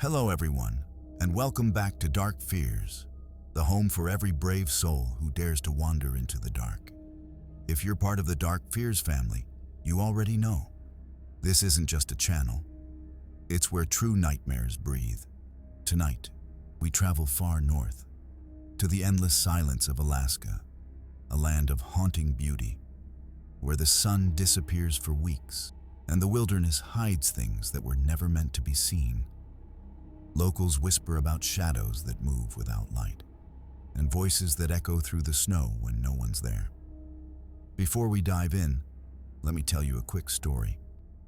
Hello everyone, and welcome back to Dark Fears, the home for every brave soul who dares to wander into the dark. If you're part of the Dark Fears family, you already know. This isn't just a channel. It's where true nightmares breathe. Tonight, we travel far north, to the endless silence of Alaska, a land of haunting beauty, where the sun disappears for weeks, and the wilderness hides things that were never meant to be seen. Locals whisper about shadows that move without light, and voices that echo through the snow when no one's there. Before we dive in, let me tell you a quick story.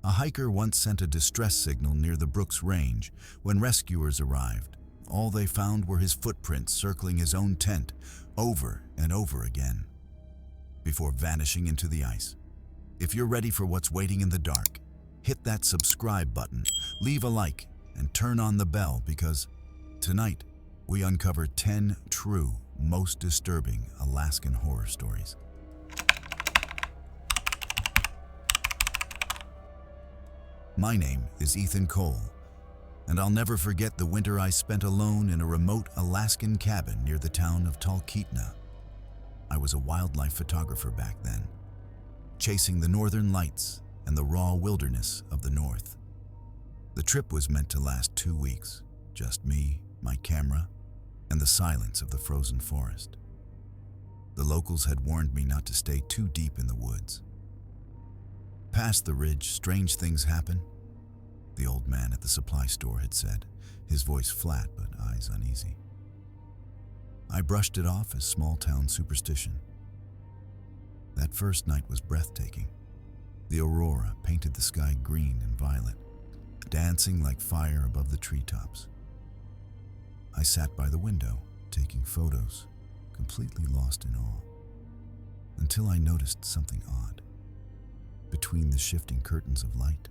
A hiker once sent a distress signal near the Brooks Range. When rescuers arrived, all they found were his footprints circling his own tent over and over again, before vanishing into the ice. If you're ready for what's waiting in the dark, hit that subscribe button, leave a like, and turn on the bell, because tonight we uncover 10 true, most disturbing Alaskan horror stories. My name is Ethan Cole, and I'll never forget the winter I spent alone in a remote Alaskan cabin near the town of Talkeetna. I was a wildlife photographer back then, chasing the northern lights and the raw wilderness of the north. The trip was meant to last 2 weeks, just me, my camera, and the silence of the frozen forest. The locals had warned me not to stay too deep in the woods. Past the ridge, strange things happen, the old man at the supply store had said, his voice flat but eyes uneasy. I brushed it off as small-town superstition. That first night was breathtaking. The aurora painted the sky green and violet, dancing like fire above the treetops. I sat by the window, taking photos, completely lost in awe, until I noticed something odd. Between the shifting curtains of light,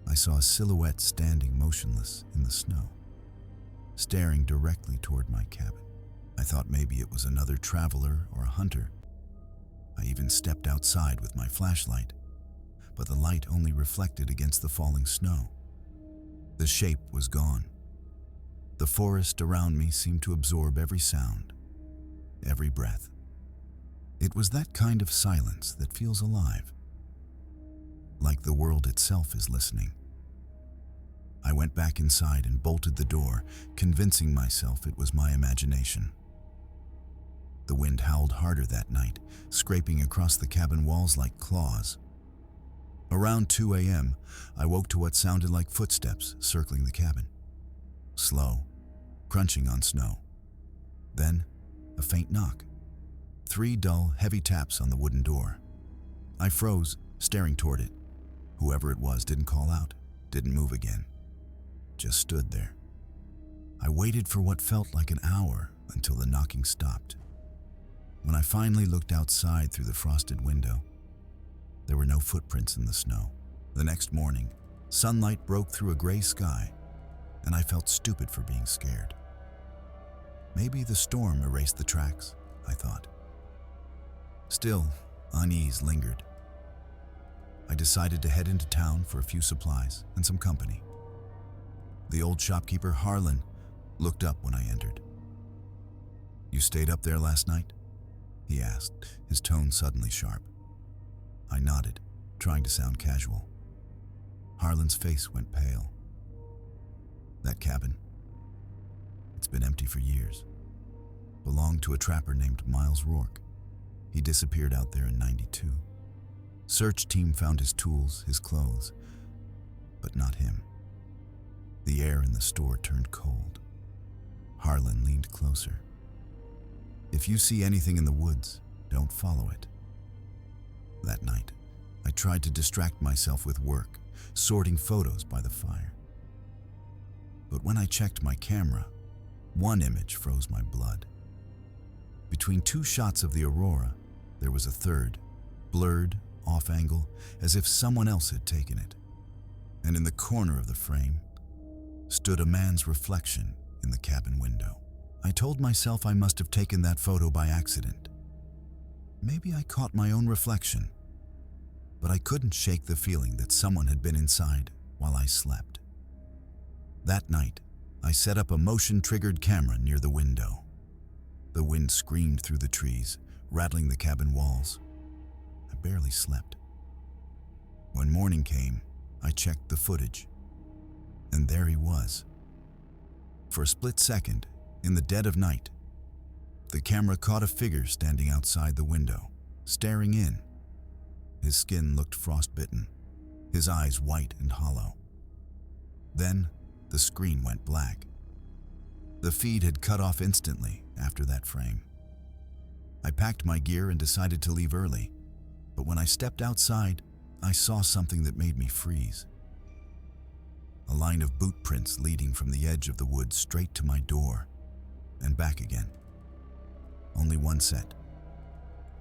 I saw a silhouette standing motionless in the snow, staring directly toward my cabin. I thought maybe it was another traveler or a hunter. I even stepped outside with my flashlight, but the light only reflected against the falling snow. The shape was gone. The forest around me seemed to absorb every sound, every breath. It was that kind of silence that feels alive, like the world itself is listening. I went back inside and bolted the door, convincing myself it was my imagination. The wind howled harder that night, scraping across the cabin walls like claws. Around 2 a.m., I woke to what sounded like footsteps circling the cabin. Slow, crunching on snow. Then, a faint knock. 3 dull, heavy taps on the wooden door. I froze, staring toward it. Whoever it was didn't call out, didn't move again. Just stood there. I waited for what felt like an hour until the knocking stopped. When I finally looked outside through the frosted window, there were no footprints in the snow. The next morning, sunlight broke through a gray sky, and I felt stupid for being scared. Maybe the storm erased the tracks, I thought. Still, unease lingered. I decided to head into town for a few supplies and some company. The old shopkeeper, Harlan, looked up when I entered. "You stayed up there last night?" he asked, his tone suddenly sharp. I nodded, trying to sound casual. Harlan's face went pale. "That cabin, it's been empty for years. Belonged to a trapper named Miles Rourke. He disappeared out there in '92. Search team found his tools, his clothes, but not him." The air in the store turned cold. Harlan leaned closer. "If you see anything in the woods, don't follow it." That night, I tried to distract myself with work, sorting photos by the fire. But when I checked my camera, one image froze my blood. Between 2 shots of the aurora, there was a third, blurred, off-angle, as if someone else had taken it. And in the corner of the frame stood a man's reflection in the cabin window. I told myself I must have taken that photo by accident. Maybe I caught my own reflection, but I couldn't shake the feeling that someone had been inside while I slept. That night, I set up a motion-triggered camera near the window. The wind screamed through the trees, rattling the cabin walls. I barely slept. When morning came, I checked the footage, and there he was. For a split second, in the dead of night, the camera caught a figure standing outside the window, staring in. His skin looked frostbitten, his eyes white and hollow. Then, the screen went black. The feed had cut off instantly after that frame. I packed my gear and decided to leave early, but when I stepped outside, I saw something that made me freeze. A line of boot prints leading from the edge of the woods straight to my door and back again. Only one set,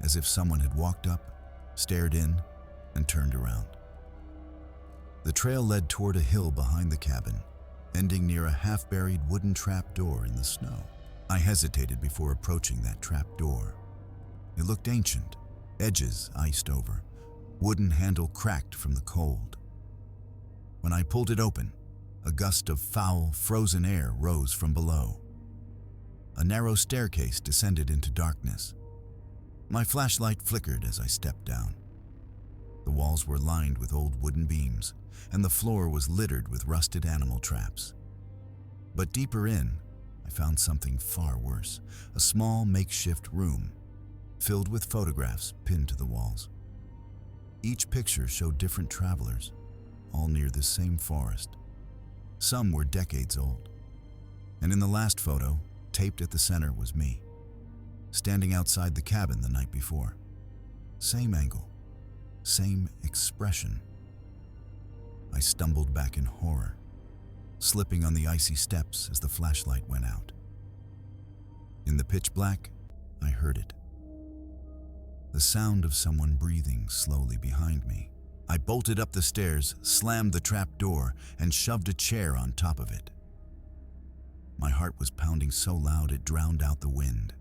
as if someone had walked up, stared in, and turned around. The trail led toward a hill behind the cabin, ending near a half-buried wooden trap door in the snow. I hesitated before approaching that trap door. It looked ancient, edges iced over, wooden handle cracked from the cold. When I pulled it open, a gust of foul, frozen air rose from below. A narrow staircase descended into darkness. My flashlight flickered as I stepped down. The walls were lined with old wooden beams, and the floor was littered with rusted animal traps. But deeper in, I found something far worse, a small makeshift room, filled with photographs pinned to the walls. Each picture showed different travelers, all near the same forest. Some were decades old, and in the last photo, taped at the center, was me, standing outside the cabin the night before. Same angle, same expression. I stumbled back in horror, slipping on the icy steps as the flashlight went out. In the pitch black, I heard it. The sound of someone breathing slowly behind me. I bolted up the stairs, slammed the trap door, and shoved a chair on top of it. My heart was pounding so loud it drowned out the wind.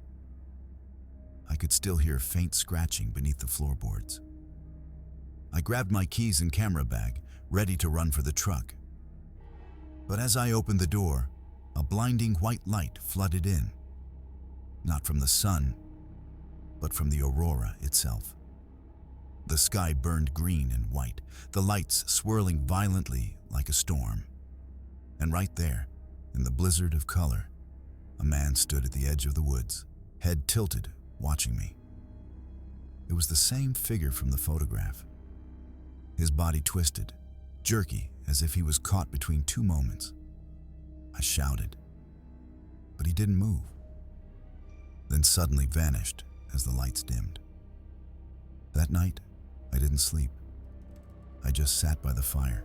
I could still hear faint scratching beneath the floorboards. I grabbed my keys and camera bag, ready to run for the truck. But as I opened the door, a blinding white light flooded in. Not from the sun, but from the aurora itself. The sky burned green and white, the lights swirling violently like a storm. And right there, in the blizzard of color, a man stood at the edge of the woods, head tilted, watching me. It was the same figure from the photograph. His body twisted, jerky, as if he was caught between two moments. I shouted, but he didn't move, then suddenly vanished as the lights dimmed. That night, I didn't sleep. I just sat by the fire,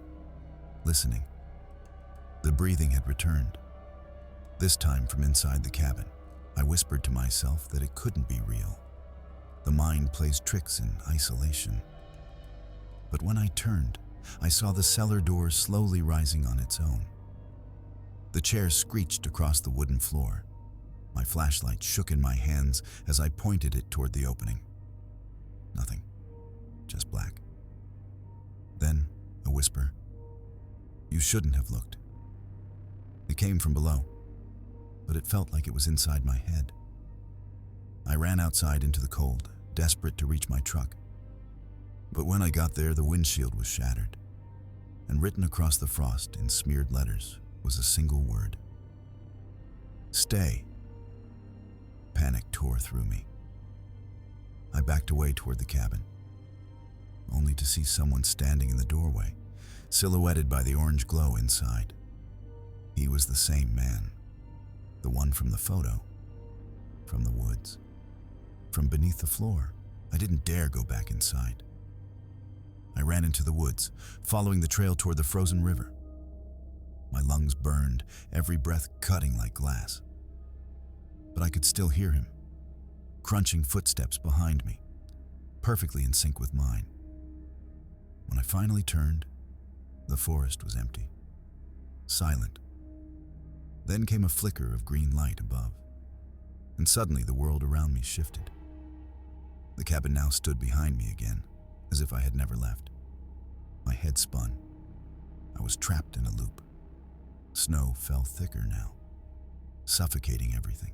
listening. The breathing had returned, this time from inside the cabin. I whispered to myself that it couldn't be real. The mind plays tricks in isolation. But when I turned, I saw the cellar door slowly rising on its own. The chair screeched across the wooden floor. My flashlight shook in my hands as I pointed it toward the opening. Nothing, just black. Then, a whisper. "You shouldn't have looked." It came from below, but it felt like it was inside my head. I ran outside into the cold, desperate to reach my truck. But when I got there, the windshield was shattered, and written across the frost in smeared letters was a single word: "Stay." Panic tore through me. I backed away toward the cabin, only to see someone standing in the doorway, silhouetted by the orange glow inside. He was the same man, the one from the photo, from the woods, from beneath the floor. I didn't dare go back inside. I ran into the woods, following the trail toward the frozen river. My lungs burned, every breath cutting like glass. But I could still hear him, crunching footsteps behind me, perfectly in sync with mine. When I finally turned, the forest was empty, silent. Then came a flicker of green light above, and suddenly the world around me shifted. The cabin now stood behind me again, as if I had never left. My head spun. I was trapped in a loop. Snow fell thicker now, suffocating everything.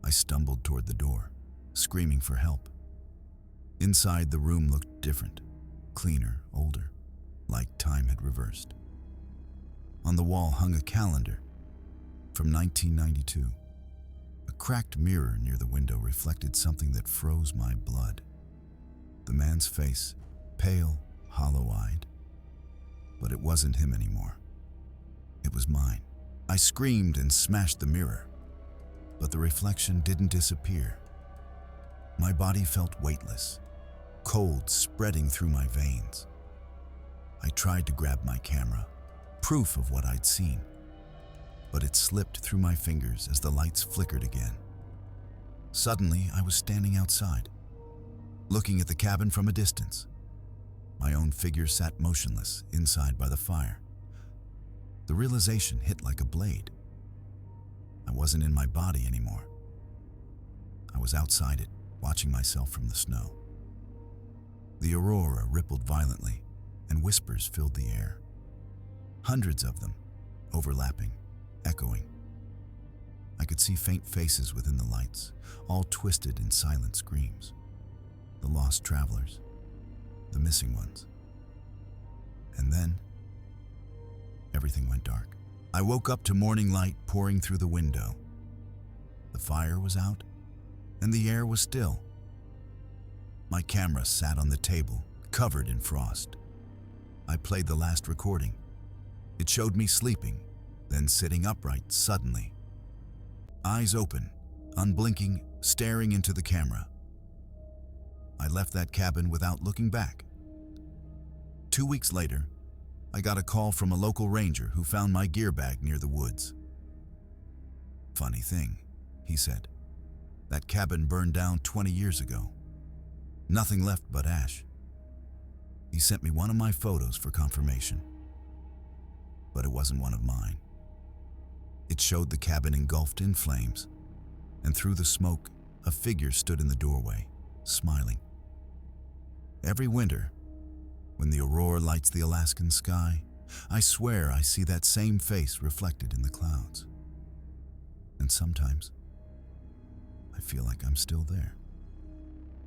I stumbled toward the door, screaming for help. Inside, the room looked different, cleaner, older, like time had reversed. On the wall hung a calendar from 1992. A cracked mirror near the window reflected something that froze my blood. The man's face, pale, hollow-eyed. But it wasn't him anymore. It was mine. I screamed and smashed the mirror, but the reflection didn't disappear. My body felt weightless, cold spreading through my veins. I tried to grab my camera, proof of what I'd seen, but it slipped through my fingers as the lights flickered again. Suddenly, I was standing outside, looking at the cabin from a distance. My own figure sat motionless inside by the fire. The realization hit like a blade. I wasn't in my body anymore. I was outside it, watching myself from the snow. The aurora rippled violently, and whispers filled the air. Hundreds of them, overlapping, echoing. I could see faint faces within the lights, all twisted in silent screams. The lost travelers, the missing ones. And then, everything went dark. I woke up to morning light pouring through the window. The fire was out, and the air was still. My camera sat on the table, covered in frost. I played the last recording. It showed me sleeping, then sitting upright suddenly. Eyes open, unblinking, staring into the camera. I left that cabin without looking back. 2 weeks later, I got a call from a local ranger who found my gear bag near the woods. "Funny thing," he said. "That cabin burned down 20 years ago. Nothing left but ash." He sent me one of my photos for confirmation. But it wasn't one of mine. It showed the cabin engulfed in flames, and through the smoke, a figure stood in the doorway, smiling. Every winter, when the aurora lights the Alaskan sky, I swear I see that same face reflected in the clouds. And sometimes, I feel like I'm still there,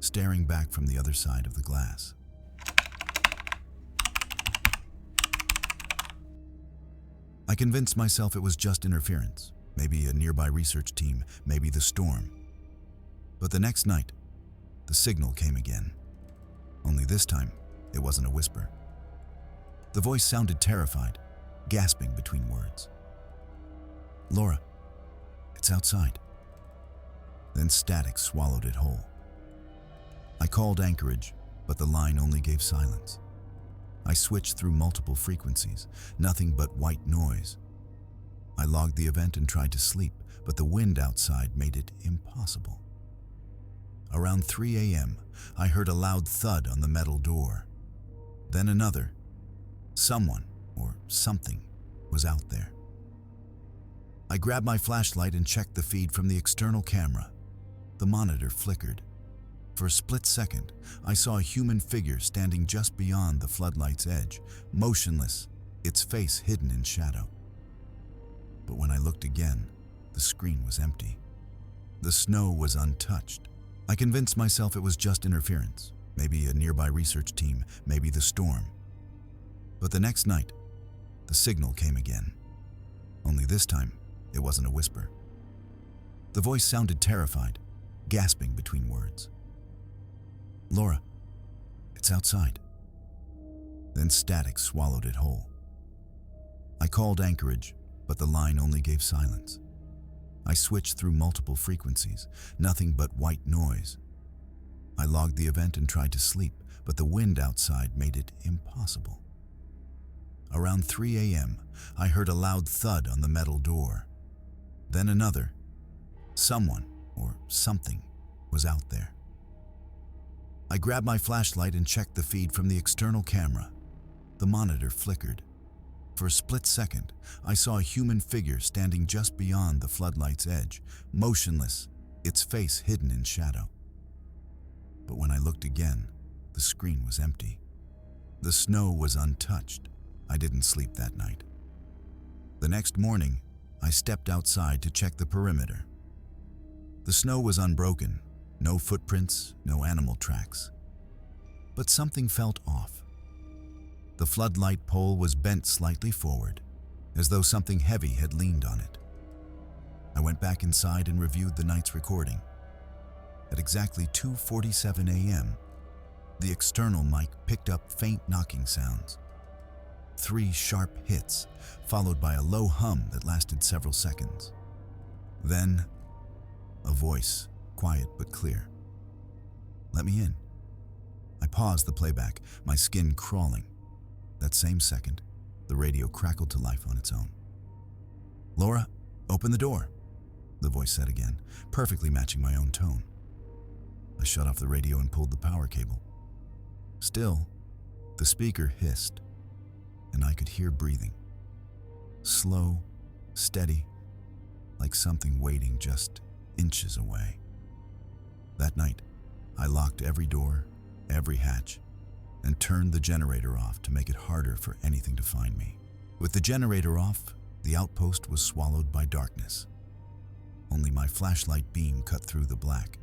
staring back from the other side of the glass. I convinced myself it was just interference, maybe a nearby research team, maybe the storm. But the next night, the signal came again. Only this time, it wasn't a whisper. The voice sounded terrified, gasping between words. "Laura, it's outside." Then static swallowed it whole. I called Anchorage, but the line only gave silence. I switched through multiple frequencies, nothing but white noise. I logged the event and tried to sleep, but the wind outside made it impossible. Around 3 a.m., I heard a loud thud on the metal door. Then another. Someone, or something, was out there. I grabbed my flashlight and checked the feed from the external camera. The monitor flickered. For a split second, I saw a human figure standing just beyond the floodlight's edge, motionless, its face hidden in shadow. But when I looked again, the screen was empty. The snow was untouched. I convinced myself it was just interference, maybe a nearby research team, maybe the storm. But the next night, the signal came again. Only this time, it wasn't a whisper. The voice sounded terrified, gasping between words. "Laura, it's outside." Then static swallowed it whole. I called Anchorage, but the line only gave silence. I switched through multiple frequencies, nothing but white noise. I logged the event and tried to sleep, but the wind outside made it impossible. Around 3 a.m., I heard a loud thud on the metal door. Then another. Someone, or something, was out there. I grabbed my flashlight and checked the feed from the external camera. The monitor flickered. For a split second, I saw a human figure standing just beyond the floodlight's edge, motionless, its face hidden in shadow. But when I looked again, the screen was empty. The snow was untouched. I didn't sleep that night. The next morning, I stepped outside to check the perimeter. The snow was unbroken, no footprints, no animal tracks. But something felt off. The floodlight pole was bent slightly forward, as though something heavy had leaned on it. I went back inside and reviewed the night's recording. At exactly 2:47 a.m., the external mic picked up faint knocking sounds. 3 sharp hits, followed by a low hum that lasted several seconds. Then, a voice, quiet but clear. "Let me in." I paused the playback, my skin crawling. That same second, the radio crackled to life on its own. "Laura, open the door," the voice said again, perfectly matching my own tone. I shut off the radio and pulled the power cable. Still, the speaker hissed, and I could hear breathing. Slow, steady, like something waiting just inches away. That night, I locked every door, every hatch, and turned the generator off to make it harder for anything to find me. With the generator off, the outpost was swallowed by darkness. Only my flashlight beam cut through the black.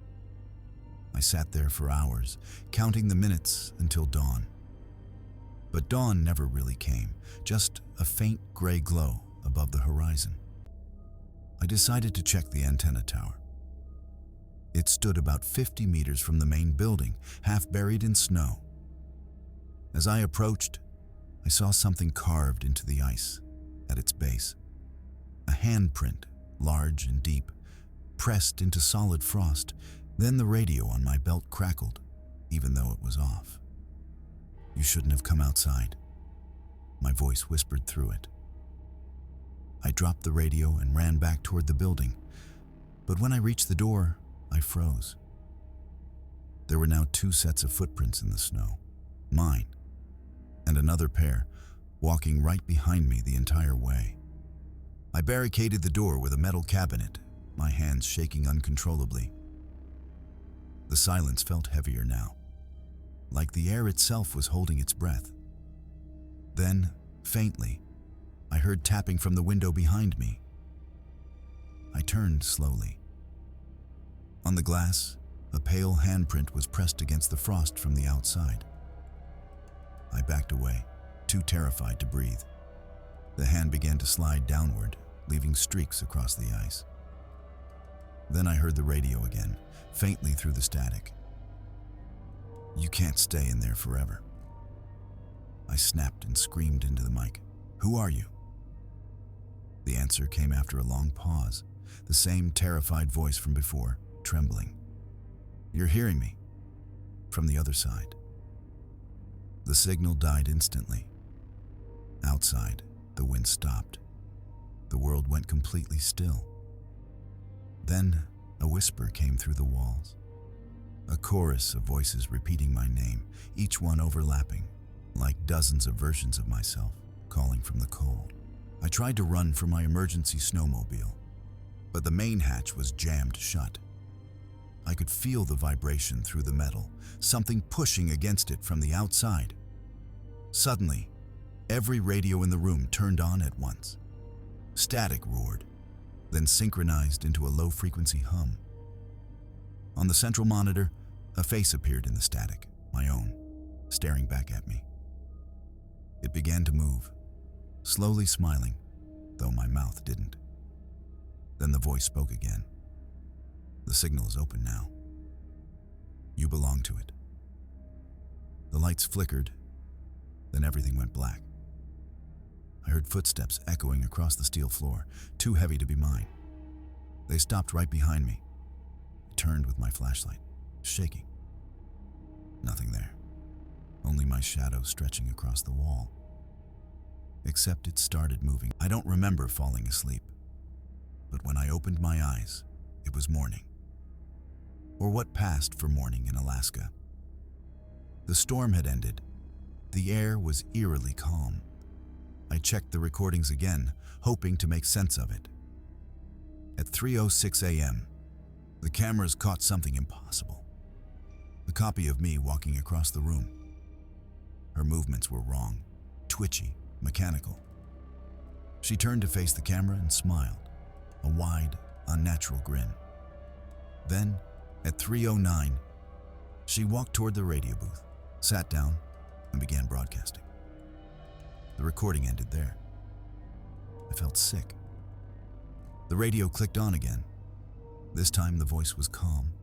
I sat there for hours, counting the minutes until dawn. But dawn never really came, just a faint gray glow above the horizon. I decided to check the antenna tower. It stood about 50 meters from the main building, half buried in snow. As I approached, I saw something carved into the ice at its base. A handprint, large and deep, pressed into solid frost. Then the radio on my belt crackled, even though it was off. "You shouldn't have come outside," my voice whispered through it. I dropped the radio and ran back toward the building, but when I reached the door, I froze. There were now 2 sets of footprints in the snow, mine, and another pair, walking right behind me the entire way. I barricaded the door with a metal cabinet, my hands shaking uncontrollably. The silence felt heavier now, like the air itself was holding its breath. Then, faintly, I heard tapping from the window behind me. I turned slowly. On the glass, a pale handprint was pressed against the frost from the outside. I backed away, too terrified to breathe. The hand began to slide downward, leaving streaks across the ice. Then I heard the radio again, faintly through the static. "You can't stay in there forever." I snapped and screamed into the mic. "Who are you?" The answer came after a long pause, the same terrified voice from before, trembling. "You're hearing me?" From the other side. The signal died instantly. Outside, the wind stopped. The world went completely still. Then, a whisper came through the walls. A chorus of voices repeating my name, each one overlapping, like dozens of versions of myself, calling from the cold. I tried to run for my emergency snowmobile, but the main hatch was jammed shut. I could feel the vibration through the metal, something pushing against it from the outside. Suddenly, every radio in the room turned on at once. Static roared, then synchronized into a low-frequency hum. On the central monitor, a face appeared in the static, my own, staring back at me. It began to move, slowly smiling, though my mouth didn't. Then the voice spoke again. "The signal is open now. You belong to it." The lights flickered, then everything went black. I heard footsteps echoing across the steel floor, too heavy to be mine. They stopped right behind me. I turned with my flashlight, shaking. Nothing there. Only my shadow stretching across the wall. Except it started moving. I don't remember falling asleep, but when I opened my eyes, it was morning. Or what passed for morning in Alaska. The storm had ended. The air was eerily calm. I checked the recordings again, hoping to make sense of it. At 3:06 a.m., the cameras caught something impossible. A copy of me walking across the room. Her movements were wrong, twitchy, mechanical. She turned to face the camera and smiled, a wide, unnatural grin. Then, at 3:09, she walked toward the radio booth, sat down, and began broadcasting. The recording ended there. I felt sick. The radio clicked on again. This time the voice was calm,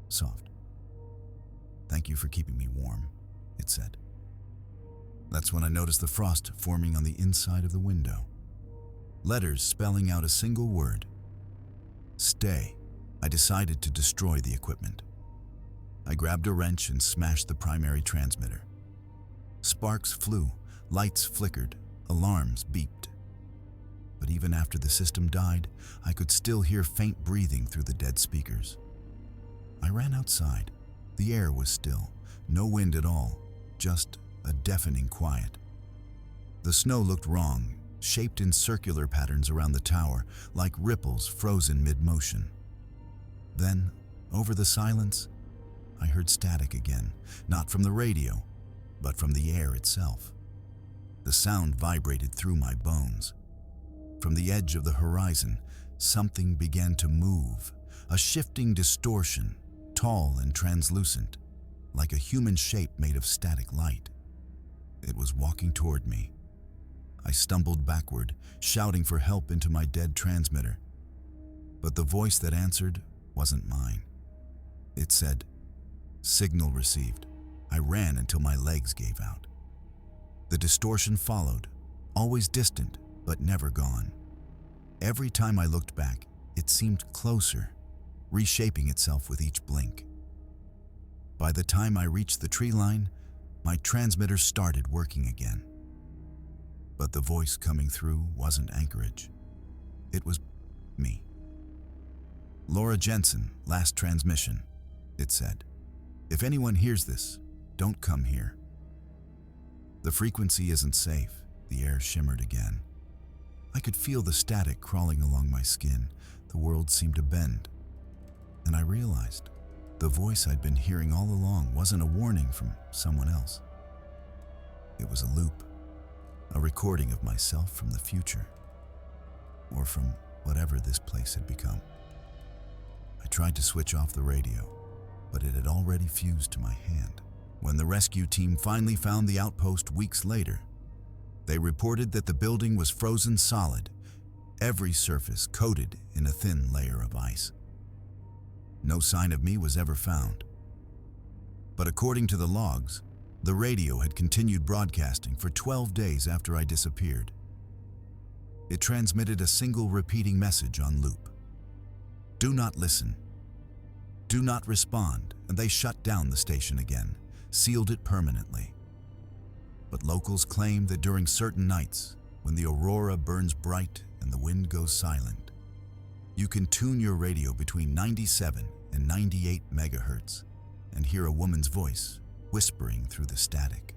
soft. "Thank you for keeping me warm," it said. That's when I noticed the frost forming on the inside of the window. Letters spelling out a single word. Stay. I decided to destroy the equipment. I grabbed a wrench and smashed the primary transmitter. Sparks flew, lights flickered, alarms beeped. But even after the system died, I could still hear faint breathing through the dead speakers. I ran outside. The air was still, no wind at all, just a deafening quiet. The snow looked wrong, shaped in circular patterns around the tower, like ripples frozen mid-motion. Then, over the silence, I heard static again, not from the radio, but from the air itself. The sound vibrated through my bones. From the edge of the horizon, something began to move, a shifting distortion, tall and translucent, like a human shape made of static light. It was walking toward me. I stumbled backward, shouting for help into my dead transmitter. But the voice that answered wasn't mine. It said, "Signal received." I ran until my legs gave out. The distortion followed, always distant, but never gone. Every time I looked back, it seemed closer, reshaping itself with each blink. By the time I reached the tree line, my transmitter started working again. But the voice coming through wasn't Anchorage. It was me. "Laura Jensen, last transmission," it said. "If anyone hears this, don't come here." "The frequency isn't safe," the air shimmered again. I could feel the static crawling along my skin. The world seemed to bend. And I realized the voice I'd been hearing all along wasn't a warning from someone else. It was a loop, a recording of myself from the future, or from whatever this place had become. I tried to switch off the radio, but it had already fused to my hand. When the rescue team finally found the outpost weeks later, they reported that the building was frozen solid, every surface coated in a thin layer of ice. No sign of me was ever found. But according to the logs, the radio had continued broadcasting for 12 days after I disappeared. It transmitted a single repeating message on loop. "Do not listen. Do not respond," and they shut down the station again, sealed it permanently. But locals claim that during certain nights, when the aurora burns bright and the wind goes silent, you can tune your radio between 97 and 98 megahertz and hear a woman's voice whispering through the static.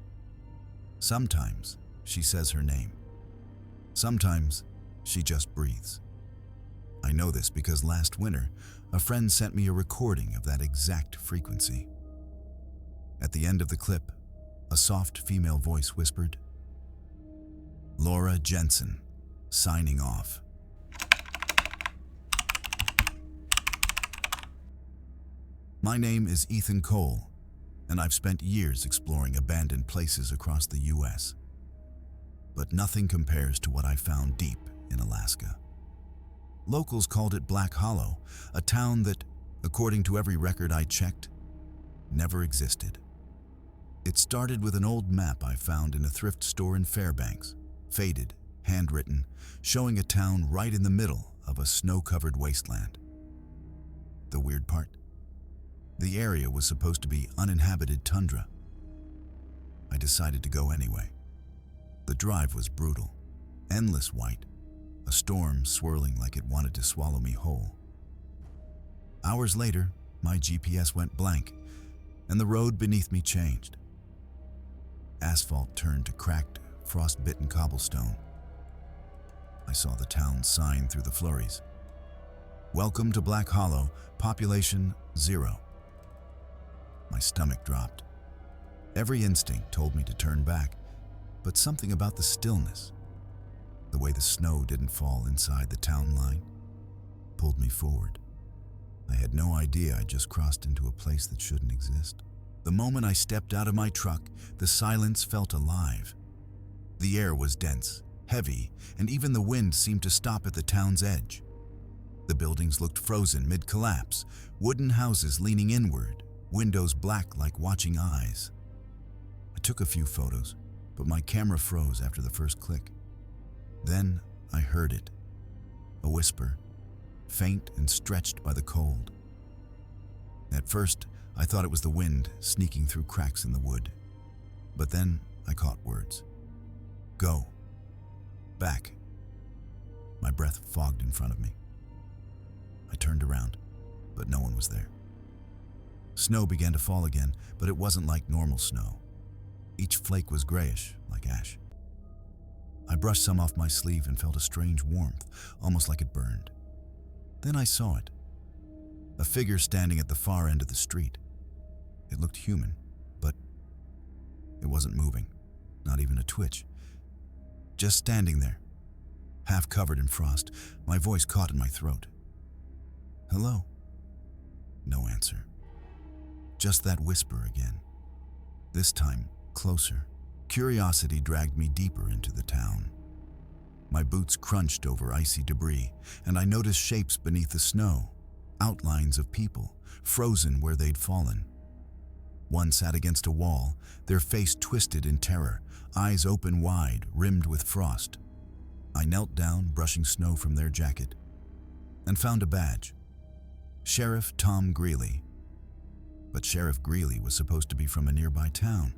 Sometimes she says her name. Sometimes she just breathes. I know this because last winter, a friend sent me a recording of that exact frequency. At the end of the clip, a soft female voice whispered, "Laura Jensen, signing off." My name is Ethan Cole, and I've spent years exploring abandoned places across the U.S. But nothing compares to what I found deep in Alaska. Locals called it Black Hollow, a town that, according to every record I checked, never existed. It started with an old map I found in a thrift store in Fairbanks, faded, handwritten, showing a town right in the middle of a snow-covered wasteland. The weird part? The area was supposed to be uninhabited tundra. I decided to go anyway. The drive was brutal, endless white, a storm swirling like it wanted to swallow me whole. Hours later, my GPS went blank, and the road beneath me changed. Asphalt turned to cracked, frost-bitten cobblestone. I saw the town's sign through the flurries. "Welcome to Black Hollow, population 0. My stomach dropped. Every instinct told me to turn back, but something about the stillness, The way the snow didn't fall inside the town line pulled me forward. I had no idea I just crossed into a place that shouldn't exist. The moment I stepped out of my truck, the silence felt alive. The air was dense, heavy, and even the wind seemed to stop at the town's edge. The buildings looked frozen mid-collapse, wooden houses leaning inward, windows black like watching eyes. I took a few photos, but my camera froze after the first click. Then I heard it, a whisper, faint and stretched by the cold. At first, I thought it was the wind sneaking through cracks in the wood. But then I caught words. Go. Back. My breath fogged in front of me. I turned around, but no one was there. Snow began to fall again, but it wasn't like normal snow. Each flake was grayish, like ash. I brushed some off my sleeve and felt a strange warmth, almost like it burned. Then I saw it. A figure standing at the far end of the street. It looked human, but it wasn't moving, not even a twitch. Just standing there, half covered in frost, my voice caught in my throat. Hello? No answer. Just that whisper again. This time, closer. Curiosity dragged me deeper into the town. My boots crunched over icy debris, and I noticed shapes beneath the snow, outlines of people, frozen where they'd fallen. One sat against a wall, their face twisted in terror, eyes open wide, rimmed with frost. I knelt down, brushing snow from their jacket, and found a badge. Sheriff Tom Greeley. But Sheriff Greeley was supposed to be from a nearby town.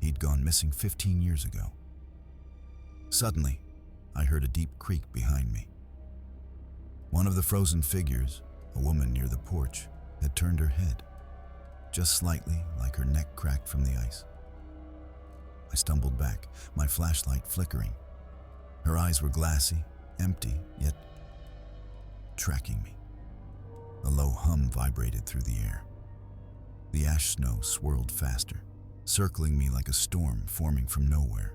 He'd gone missing 15 years ago. Suddenly, I heard a deep creak behind me. One of the frozen figures, a woman near the porch, had turned her head, just slightly, like her neck cracked from the ice. I stumbled back, my flashlight flickering. Her eyes were glassy, empty, yet tracking me. A low hum vibrated through the air. The ash snow swirled faster, circling me like a storm forming from nowhere.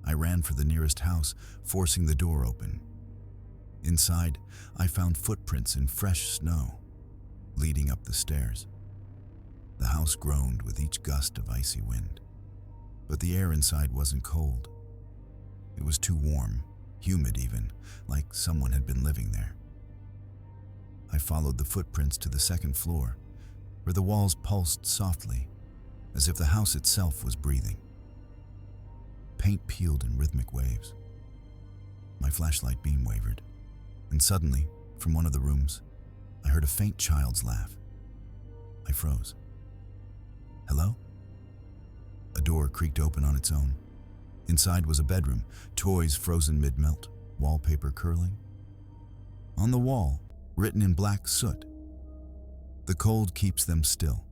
I ran for the nearest house, forcing the door open. Inside, I found footprints in fresh snow, leading up the stairs. The house groaned with each gust of icy wind, but the air inside wasn't cold. It was too warm, humid even, like someone had been living there. I followed the footprints to the second floor, where the walls pulsed softly, as if the house itself was breathing. Paint peeled in rhythmic waves. My flashlight beam wavered, and suddenly, from one of the rooms, I heard a faint child's laugh. I froze. Hello? A door creaked open on its own. Inside was a bedroom, toys frozen mid-melt, wallpaper curling. On the wall, written in black soot, "The cold keeps them still."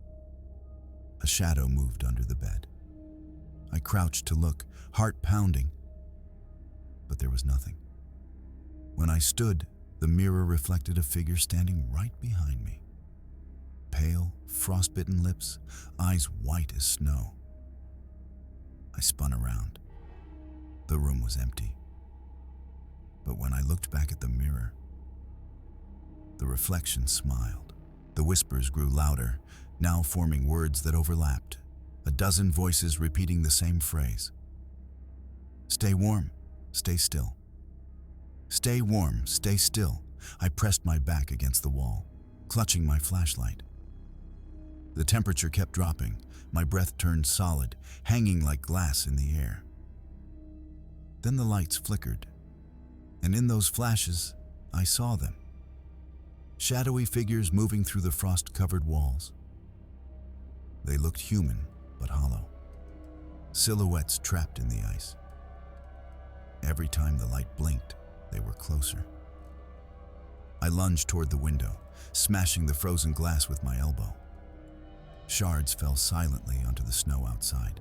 A shadow moved under the bed. I crouched to look, heart pounding, but there was nothing. When I stood, the mirror reflected a figure standing right behind me. Pale, frostbitten lips, eyes white as snow. I spun around. The room was empty. But when I looked back at the mirror, the reflection smiled. The whispers grew louder, now forming words that overlapped, a dozen voices repeating the same phrase. Stay warm, stay still. Stay warm, stay still. I pressed my back against the wall, clutching my flashlight. The temperature kept dropping, my breath turned solid, hanging like glass in the air. Then the lights flickered, and in those flashes, I saw them. Shadowy figures moving through the frost-covered walls. They looked human, but hollow. Silhouettes trapped in the ice. Every time the light blinked, they were closer. I lunged toward the window, smashing the frozen glass with my elbow. Shards fell silently onto the snow outside.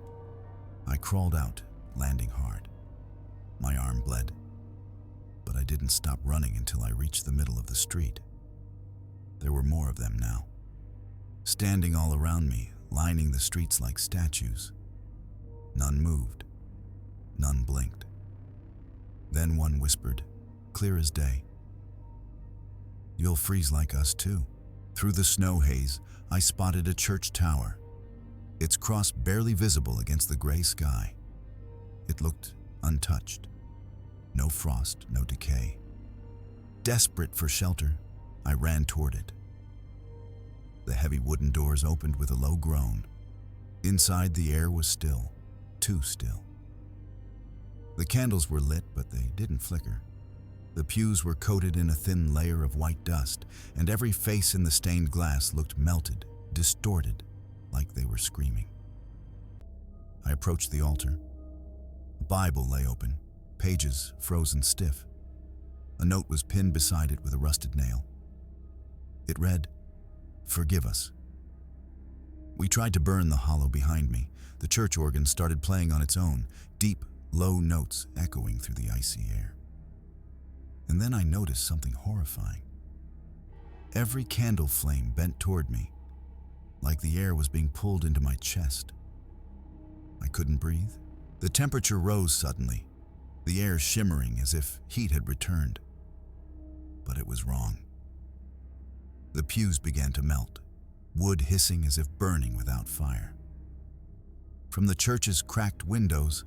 I crawled out, landing hard. My arm bled, but I didn't stop running until I reached the middle of the street. There were more of them now, standing all around me, lining the streets like statues. None moved, none blinked. Then one whispered, clear as day, "You'll freeze like us too." Through the snow haze, I spotted a church tower, its cross barely visible against the gray sky. It looked untouched. No frost, no decay. Desperate for shelter, I ran toward it. The heavy wooden doors opened with a low groan. Inside, the air was still, too still. The candles were lit, but they didn't flicker. The pews were coated in a thin layer of white dust, and every face in the stained glass looked melted, distorted, like they were screaming. I approached the altar. A Bible lay open, pages frozen stiff. A note was pinned beside it with a rusted nail. It read, "Forgive us." We tried to burn the hollow behind me. The church organ started playing on its own, deep, low notes echoing through the icy air. And then I noticed something horrifying. Every candle flame bent toward me, like the air was being pulled into my chest. I couldn't breathe. The temperature rose suddenly, the air shimmering as if heat had returned. But it was wrong. The pews began to melt, wood hissing as if burning without fire. From the church's cracked windows,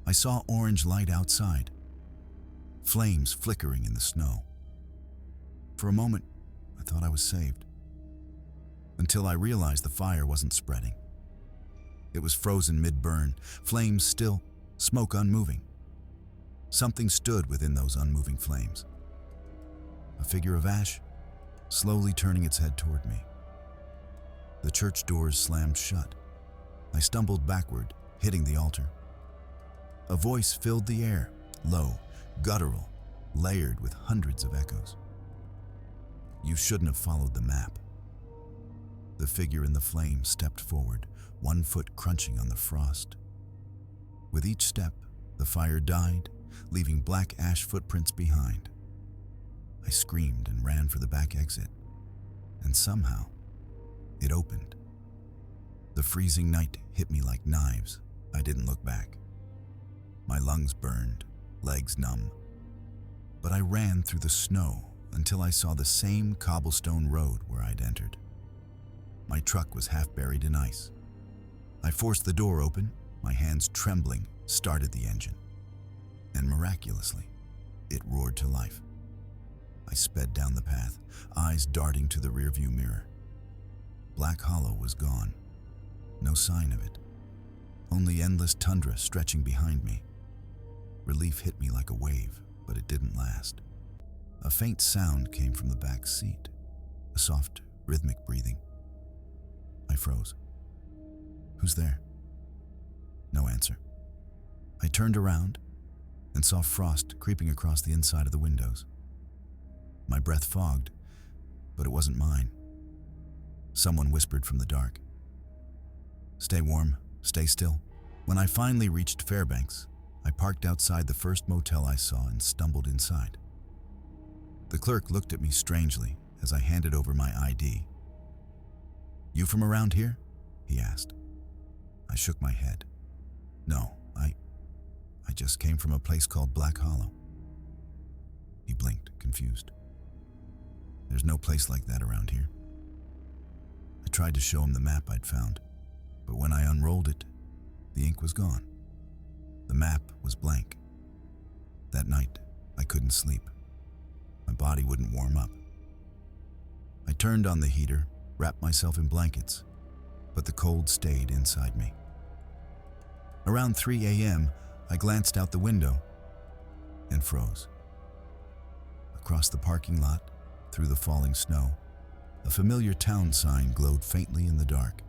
I saw orange light outside, flames flickering in the snow. For a moment, I thought I was saved, until I realized the fire wasn't spreading. It was frozen mid-burn, flames still, smoke unmoving. Something stood within those unmoving flames. A figure of ash, slowly turning its head toward me. The church doors slammed shut. I stumbled backward, hitting the altar. A voice filled the air, low, guttural, layered with hundreds of echoes. "You shouldn't have followed the map." The figure in the flame stepped forward, one foot crunching on the frost. With each step, the fire died, leaving black ash footprints behind. I screamed and ran for the back exit, and somehow, it opened. The freezing night hit me like knives. I didn't look back. My lungs burned, legs numb. But I ran through the snow until I saw the same cobblestone road where I'd entered. My truck was half buried in ice. I forced the door open, my hands trembling, started the engine. And miraculously, it roared to life. I sped down the path, eyes darting to the rearview mirror. Black Hollow was gone. No sign of it. Only endless tundra stretching behind me. Relief hit me like a wave, but it didn't last. A faint sound came from the back seat, a soft, rhythmic breathing. I froze. "Who's there?" No answer. I turned around and saw frost creeping across the inside of the windows. My breath fogged, but it wasn't mine. Someone whispered from the dark, "Stay warm, stay still." When I finally reached Fairbanks, I parked outside the first motel I saw and stumbled inside. The clerk looked at me strangely as I handed over my ID. "You from around here?" he asked. I shook my head. "No, I just came from a place called Black Hollow." He blinked, confused. "There's no place like that around here." I tried to show him the map I'd found, but when I unrolled it, the ink was gone. The map was blank. That night, I couldn't sleep. My body wouldn't warm up. I turned on the heater, wrapped myself in blankets, but the cold stayed inside me. Around 3 a.m., I glanced out the window and froze. Across the parking lot, through the falling snow, a familiar town sign glowed faintly in the dark.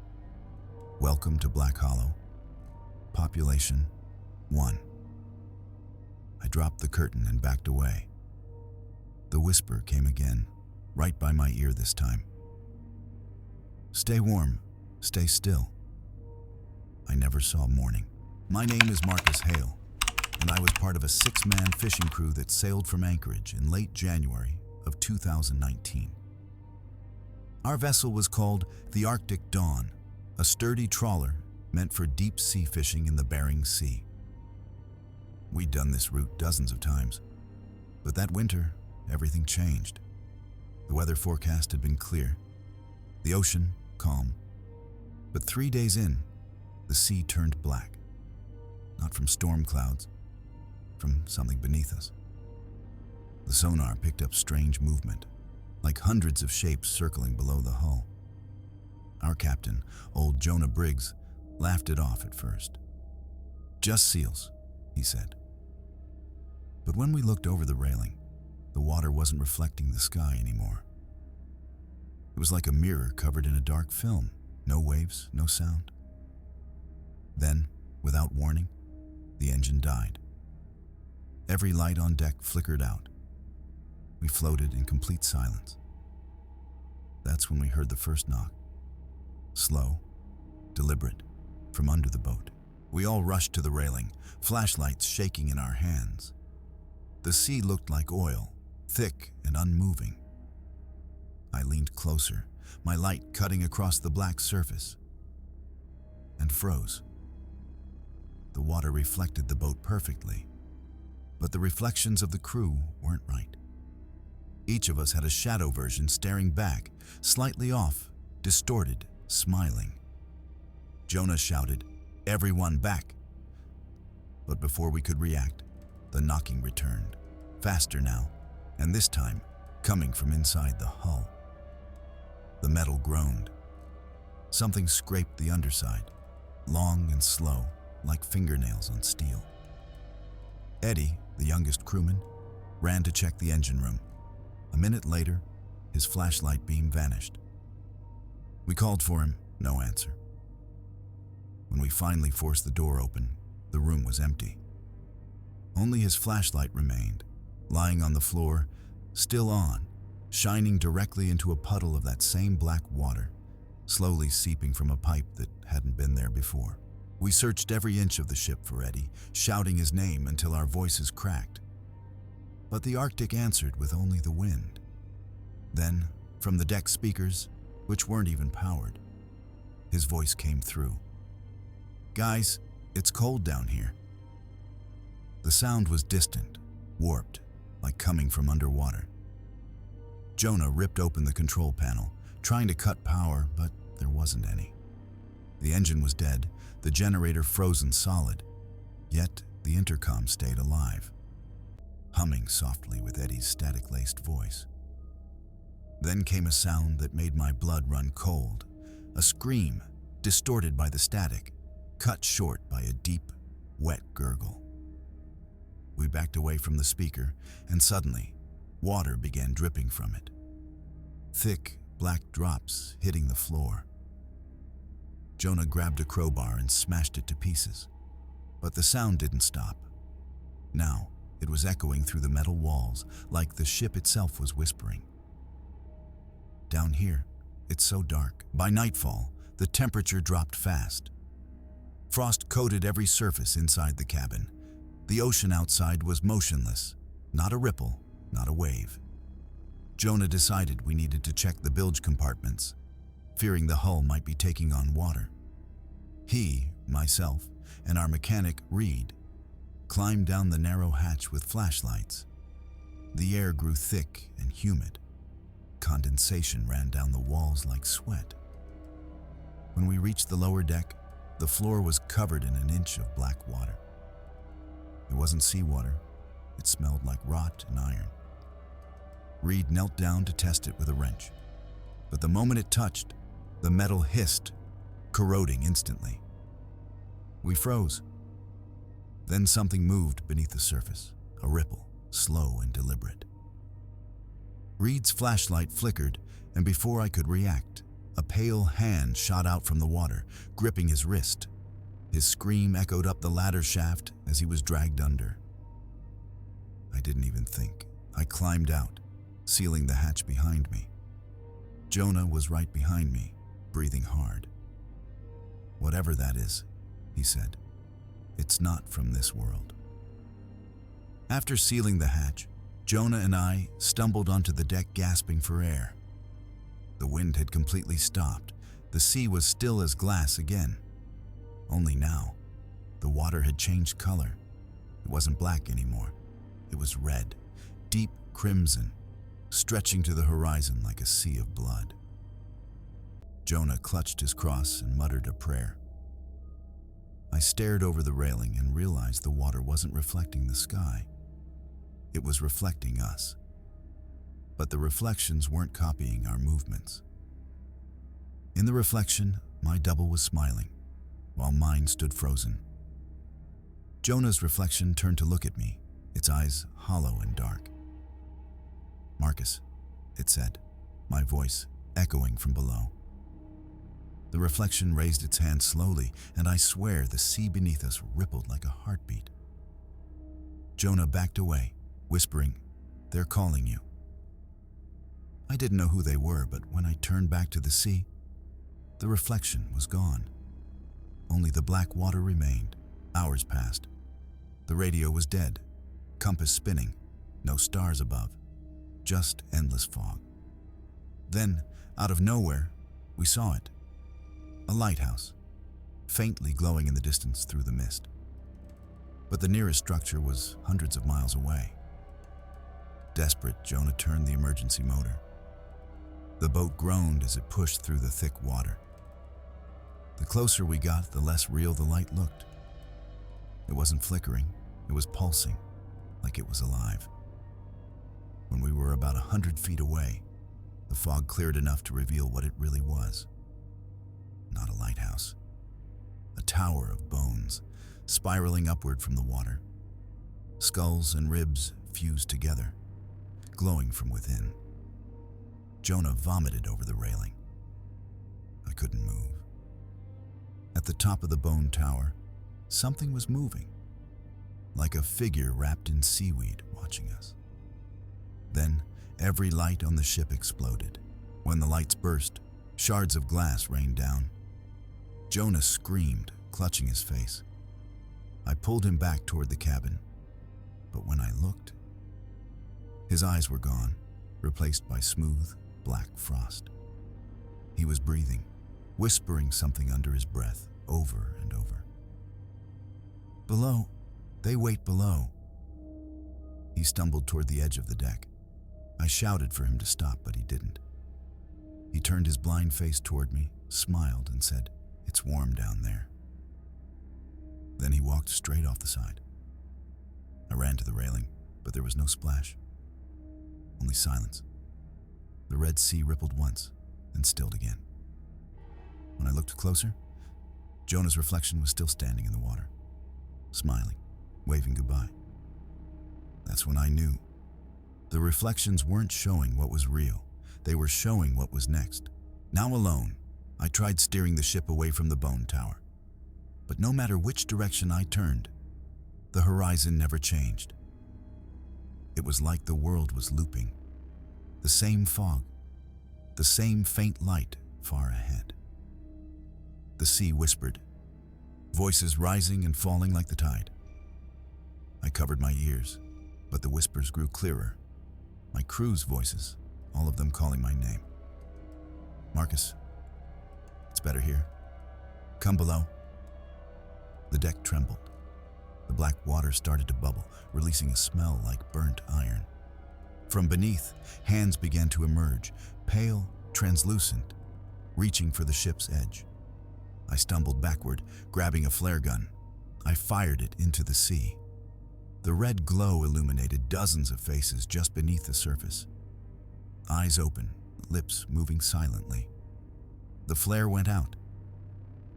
"Welcome to Black Hollow. Population 1." I dropped the curtain and backed away. The whisper came again, right by my ear this time. "Stay warm, stay still." I never saw morning. My name is Marcus Hale, and I was part of a 6-man fishing crew that sailed from Anchorage in late January of 2019. Our vessel was called the Arctic Dawn, a sturdy trawler meant for deep-sea fishing in the Bering Sea. We'd done this route dozens of times, but that winter, everything changed. The weather forecast had been clear, the ocean calm, but 3 days in, the sea turned black. Not from storm clouds, from something beneath us. The sonar picked up strange movement, like hundreds of shapes circling below the hull. Our captain, old Jonah Briggs, laughed it off at first. "Just seals," he said. But when we looked over the railing, the water wasn't reflecting the sky anymore. It was like a mirror covered in a dark film, no waves, no sound. Then, without warning, the engine died. Every light on deck flickered out. We floated in complete silence. That's when we heard the first knock. Slow, deliberate, from under the boat. We all rushed to the railing, flashlights shaking in our hands. The sea looked like oil, thick and unmoving. I leaned closer, my light cutting across the black surface, and froze. The water reflected the boat perfectly, but the reflections of the crew weren't right. Each of us had a shadow version staring back, slightly off, distorted, smiling. Jonah shouted, "Everyone back!" But before we could react, the knocking returned, faster now, and this time coming from inside the hull. The metal groaned. Something scraped the underside, long and slow, like fingernails on steel. Eddie, the youngest crewman, ran to check the engine room. A minute later, his flashlight beam vanished. We called for him, no answer. When we finally forced the door open, the room was empty. Only his flashlight remained, lying on the floor, still on, shining directly into a puddle of that same black water, slowly seeping from a pipe that hadn't been there before. We searched every inch of the ship for Eddie, shouting his name until our voices cracked. But the Arctic answered with only the wind. Then, from the deck speakers, which weren't even powered, his voice came through. "Guys, it's cold down here." The sound was distant, warped, like coming from underwater. Jonah ripped open the control panel, trying to cut power, but there wasn't any. The engine was dead, the generator frozen solid, yet the intercom stayed alive, humming softly with Eddie's static-laced voice. Then came a sound that made my blood run cold, a scream, distorted by the static, cut short by a deep, wet gurgle. We backed away from the speaker, and suddenly, water began dripping from it. Thick, black drops hitting the floor. Jonah grabbed a crowbar and smashed it to pieces. But the sound didn't stop. Now, it was echoing through the metal walls, like the ship itself was whispering. Down here, it's so dark. By nightfall, the temperature dropped fast. Frost coated every surface inside the cabin. The ocean outside was motionless, not a ripple, not a wave. Jonah decided we needed to check the bilge compartments, fearing the hull might be taking on water. He, myself, and our mechanic, Reed, climbed down the narrow hatch with flashlights. The air grew thick and humid. Condensation ran down the walls like sweat. When we reached the lower deck, the floor was covered in an inch of black water. It wasn't seawater. It smelled like rot and iron. Reed knelt down to test it with a wrench. But the moment it touched, the metal hissed, corroding instantly. We froze. Then something moved beneath the surface, a ripple, slow and deliberate. Reed's flashlight flickered, and before I could react, a pale hand shot out from the water, gripping his wrist. His scream echoed up the ladder shaft as he was dragged under. I didn't even think. I climbed out, sealing the hatch behind me. Jonah was right behind me, breathing hard. "Whatever that is," he said, "it's not from this world." After sealing the hatch, Jonah and I stumbled onto the deck gasping for air. The wind had completely stopped. The sea was still as glass again. Only now, the water had changed color. It It wasn't black anymore. It was red, deep crimson, stretching to the horizon like a sea of blood. Jonah clutched his cross and muttered a prayer. I stared over the railing and realized the water wasn't reflecting the sky. It was reflecting us. But the reflections weren't copying our movements. In the reflection, my double was smiling, while mine stood frozen. Jonah's reflection turned to look at me, its eyes hollow and dark. "Marcus," it said, my voice echoing from below. The reflection raised its hand slowly, and I swear the sea beneath us rippled like a heartbeat. Jonah backed away, whispering, "They're calling you." I didn't know who they were, but when I turned back to the sea, the reflection was gone. Only the black water remained. Hours passed. The radio was dead, compass spinning, no stars above, just endless fog. Then, out of nowhere, we saw it. A lighthouse, faintly glowing in the distance through the mist. But the nearest structure was hundreds of miles away. Desperate, Jonah turned the emergency motor. The boat groaned as it pushed through the thick water. The closer we got, the less real the light looked. It wasn't flickering, it was pulsing, like it was alive. When we were about 100 feet away, the fog cleared enough to reveal what it really was. Not a lighthouse. A tower of bones, spiraling upward from the water. Skulls and ribs fused together, glowing from within. Jonah vomited over the railing. I couldn't move. At the top of the bone tower, something was moving, like a figure wrapped in seaweed watching us. Then, every light on the ship exploded. When the lights burst, shards of glass rained down. Jonah screamed, clutching his face. I pulled him back toward the cabin, but when I looked, his eyes were gone, replaced by smooth, black frost. He was breathing, whispering something under his breath, over and over. "Below, they wait below." He stumbled toward the edge of the deck. I shouted for him to stop, but he didn't. He turned his blind face toward me, smiled, and said, "It's warm down there." Then he walked straight off the side. I ran to the railing, but there was no splash, only silence. The Red Sea rippled once, then stilled again. When I looked closer, Jonah's reflection was still standing in the water, smiling, waving goodbye. That's when I knew. The reflections weren't showing what was real. They were showing what was next. Now alone, I tried steering the ship away from the bone tower. But no matter which direction I turned, the horizon never changed. It was like the world was looping. The same fog, the same faint light far ahead. The sea whispered, voices rising and falling like the tide. I covered my ears, but the whispers grew clearer. My crew's voices, all of them calling my name. "Marcus, it's better here. Come below." The deck trembled. The black water started to bubble, releasing a smell like burnt iron. From beneath, hands began to emerge, pale, translucent, reaching for the ship's edge. I stumbled backward, grabbing a flare gun. I fired it into the sea. The red glow illuminated dozens of faces just beneath the surface. Eyes open, lips moving silently. The flare went out,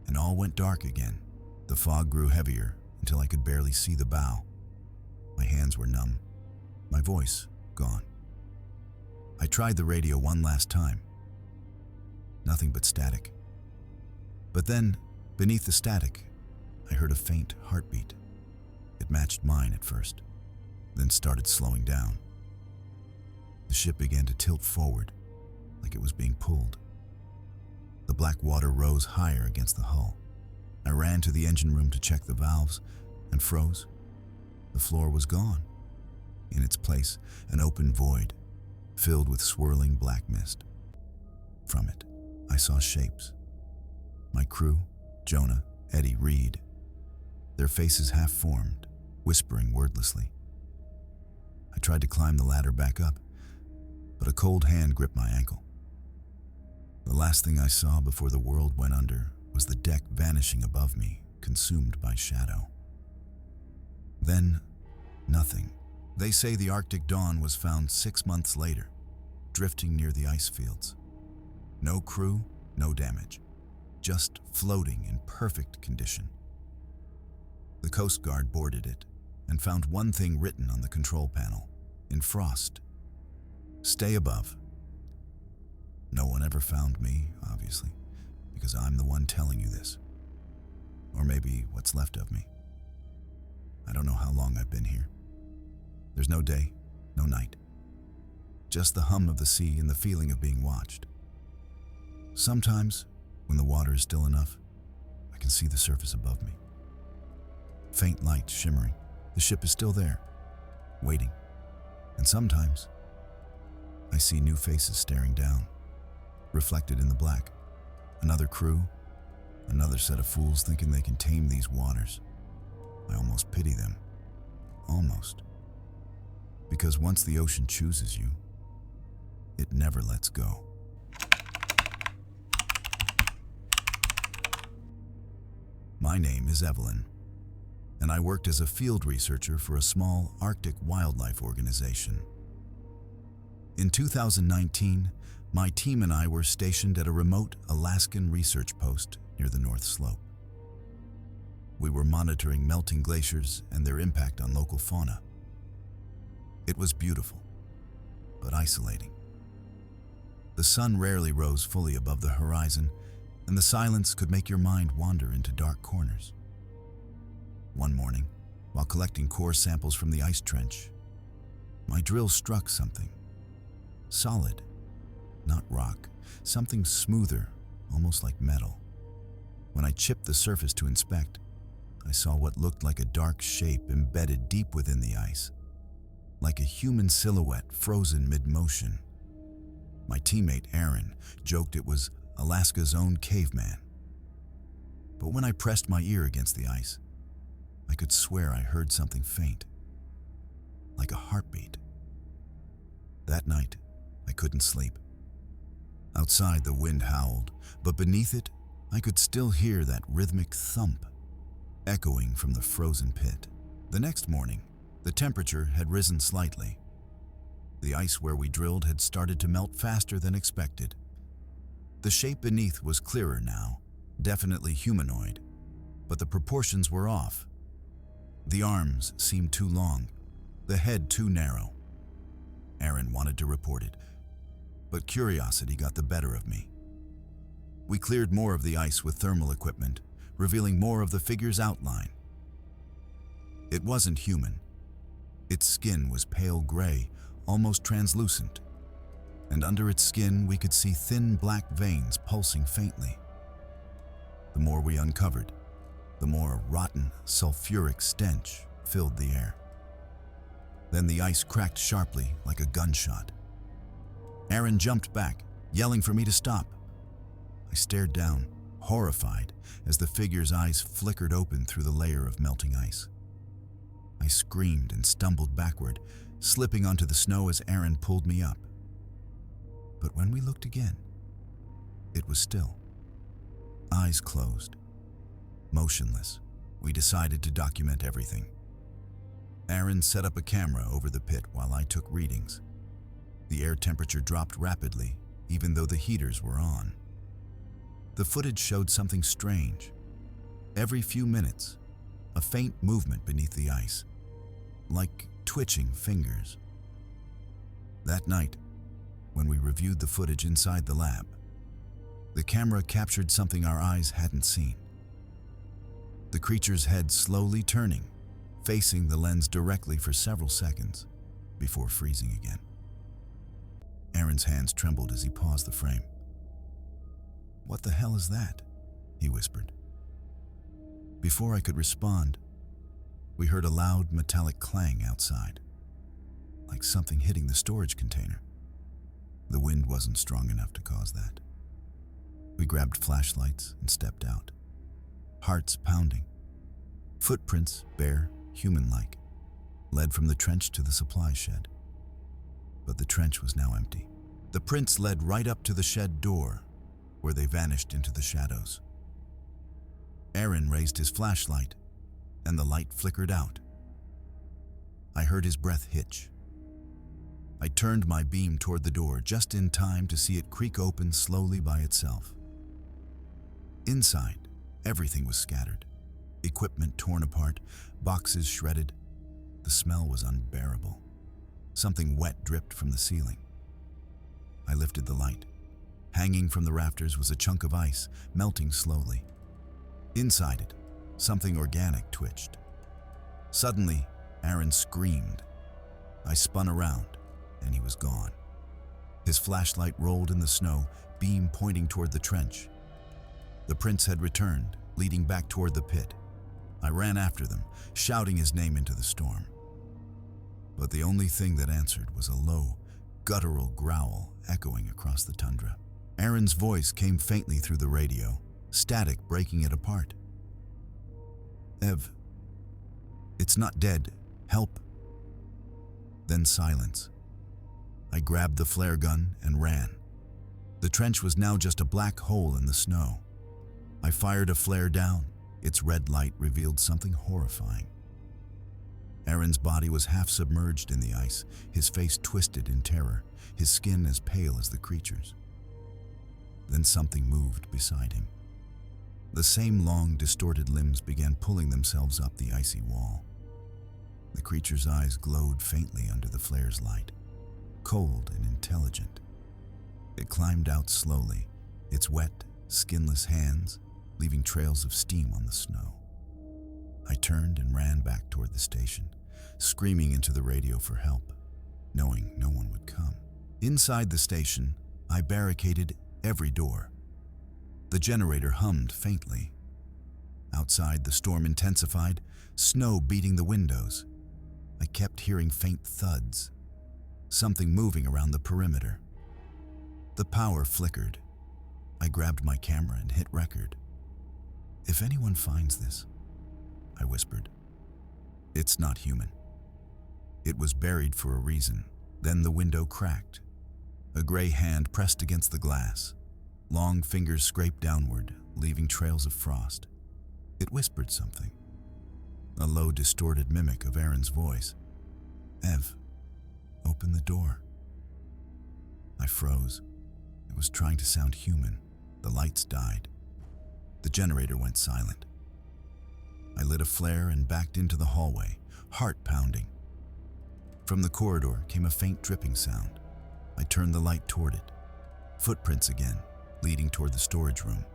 and all went dark again. The fog grew heavier until I could barely see the bow. My hands were numb, my voice gone. I tried the radio one last time. Nothing but static. But then, beneath the static, I heard a faint heartbeat. It matched mine at first, then started slowing down. The ship began to tilt forward, like it was being pulled. The black water rose higher against the hull. I ran to the engine room to check the valves and froze. The floor was gone. In its place, an open void, filled with swirling black mist. From it, I saw shapes. My crew, Jonah, Eddie, Reed, their faces half-formed, whispering wordlessly. I tried to climb the ladder back up, but a cold hand gripped my ankle. The last thing I saw before the world went under was the deck vanishing above me, consumed by shadow. Then, nothing. They say the Arctic Dawn was found 6 months later, drifting near the ice fields. No crew, no damage, just floating in perfect condition. The Coast Guard boarded it and found one thing written on the control panel, in frost: "Stay above." No one ever found me, obviously, because I'm the one telling you this. Or maybe what's left of me. I don't know how long I've been here. There's no day, no night. Just the hum of the sea and the feeling of being watched. Sometimes, when the water is still enough, I can see the surface above me. Faint light shimmering. The ship is still there, waiting. And sometimes, I see new faces staring down, reflected in the black. Another crew, another set of fools thinking they can tame these waters. I almost pity them. Almost. Because once the ocean chooses you, it never lets go. My name is Evelyn, and I worked as a field researcher for a small Arctic wildlife organization. In 2019, my team and I were stationed at a remote Alaskan research post near the North Slope. We were monitoring melting glaciers and their impact on local fauna. It was beautiful, but isolating. The sun rarely rose fully above the horizon, and the silence could make your mind wander into dark corners. One morning, while collecting core samples from the ice trench, my drill struck something. Solid, not rock, something smoother, almost like metal. When I chipped the surface to inspect, I saw what looked like a dark shape embedded deep within the ice, like a human silhouette frozen mid-motion. My teammate Aaron joked it was Alaska's own caveman. But when I pressed my ear against the ice, I could swear I heard something faint, like a heartbeat. That night, I couldn't sleep. Outside, the wind howled, but beneath it, I could still hear that rhythmic thump, echoing from the frozen pit. The next morning, the temperature had risen slightly. The ice where we drilled had started to melt faster than expected. The shape beneath was clearer now, definitely humanoid, but the proportions were off. The arms seemed too long, the head too narrow. Aaron wanted to report it, but curiosity got the better of me. We cleared more of the ice with thermal equipment, revealing more of the figure's outline. It wasn't human. Its skin was pale gray, almost translucent, and under its skin we could see thin black veins pulsing faintly. The more we uncovered, the more rotten, sulfuric stench filled the air. Then the ice cracked sharply like a gunshot. Aaron jumped back, yelling for me to stop. I stared down, horrified, as the figure's eyes flickered open through the layer of melting ice. I screamed and stumbled backward, slipping onto the snow as Aaron pulled me up. But when we looked again, it was still. Eyes closed. Motionless, we decided to document everything. Aaron set up a camera over the pit while I took readings. The air temperature dropped rapidly, even though the heaters were on. The footage showed something strange. Every few minutes, a faint movement beneath the ice, like twitching fingers. That night, when we reviewed the footage inside the lab, the camera captured something our eyes hadn't seen. The creature's head slowly turning, facing the lens directly for several seconds, before freezing again. Aaron's hands trembled as he paused the frame. "What the hell is that?" he whispered. Before I could respond, we heard a loud metallic clang outside, like something hitting the storage container. The wind wasn't strong enough to cause that. We grabbed flashlights and stepped out, hearts pounding. Footprints bare, human-like, led from the trench to the supply shed. But the trench was now empty. The prints led right up to the shed door, where they vanished into the shadows. Aaron raised his flashlight, and the light flickered out. I heard his breath hitch. I turned my beam toward the door just in time to see it creak open slowly by itself. Inside, everything was scattered. Equipment torn apart, boxes shredded. The smell was unbearable. Something wet dripped from the ceiling. I lifted the light. Hanging from the rafters was a chunk of ice, melting slowly. Inside it, something organic twitched. Suddenly, Aaron screamed. I spun around, and he was gone. His flashlight rolled in the snow, beam pointing toward the trench. The prints had returned, leading back toward the pit. I ran after them, shouting his name into the storm. But the only thing that answered was a low, guttural growl echoing across the tundra. Aaron's voice came faintly through the radio, static breaking it apart. "Ev, it's not dead. Help." Then silence. I grabbed the flare gun and ran. The trench was now just a black hole in the snow. I fired a flare down. Its red light revealed something horrifying. Aaron's body was half submerged in the ice, his face twisted in terror, his skin as pale as the creature's. Then something moved beside him. The same long, distorted limbs began pulling themselves up the icy wall. The creature's eyes glowed faintly under the flare's light, cold and intelligent. It climbed out slowly, its wet, skinless hands leaving trails of steam on the snow. I turned and ran back toward the station, screaming into the radio for help, knowing no one would come. Inside the station, I barricaded every door. The generator hummed faintly. Outside, the storm intensified, snow beating the windows. I kept hearing faint thuds, something moving around the perimeter. The power flickered. I grabbed my camera and hit record. "If anyone finds this," I whispered, "it's not human." It was buried for a reason. Then the window cracked. A gray hand pressed against the glass. Long fingers scraped downward, leaving trails of frost. It whispered something. A low, distorted mimic of Aaron's voice. "Ev, open the door." I froze. It was trying to sound human. The lights died. The generator went silent. I lit a flare and backed into the hallway, heart pounding. From the corridor came a faint dripping sound. I turned the light toward it. Footprints again, leading toward the storage room.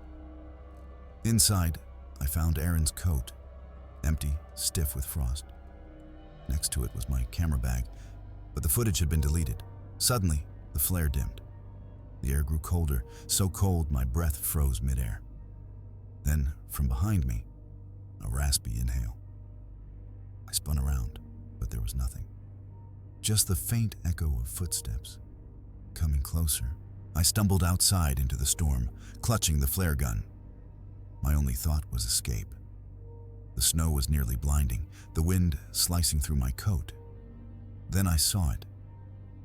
Inside, I found Aaron's coat, empty, stiff with frost. Next to it was my camera bag, but the footage had been deleted. Suddenly, the flare dimmed. The air grew colder, so cold my breath froze midair. Then, from behind me, a raspy inhale. I spun around, but there was nothing. Just the faint echo of footsteps. Coming closer, I stumbled outside into the storm, clutching the flare gun. My only thought was escape. The snow was nearly blinding, the wind slicing through my coat. Then I saw it,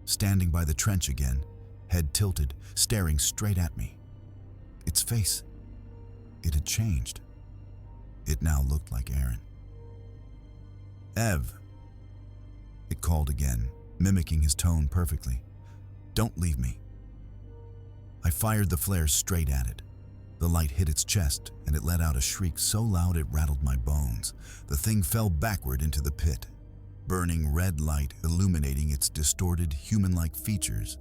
standing by the trench again, head tilted, staring straight at me. Its face, it had changed. It now looked like Aaron. "Ev," it called again, mimicking his tone perfectly. "Don't leave me." I fired the flare straight at it. The light hit its chest, and it let out a shriek so loud it rattled my bones. The thing fell backward into the pit, burning red light illuminating its distorted, human-like features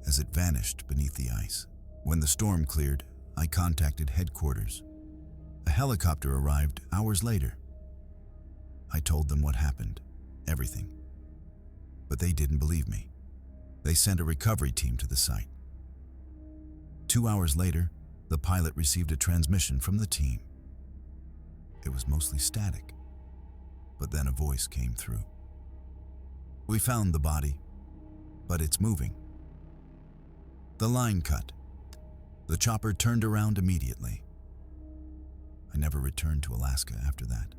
as it vanished beneath the ice. When the storm cleared, I contacted headquarters. A helicopter arrived hours later. I told them what happened, everything. But they didn't believe me. They sent a recovery team to the site. 2 hours later, the pilot received a transmission from the team. It was mostly static, but then a voice came through. "We found the body, but it's moving." The line cut. The chopper turned around immediately. I never returned to Alaska after that.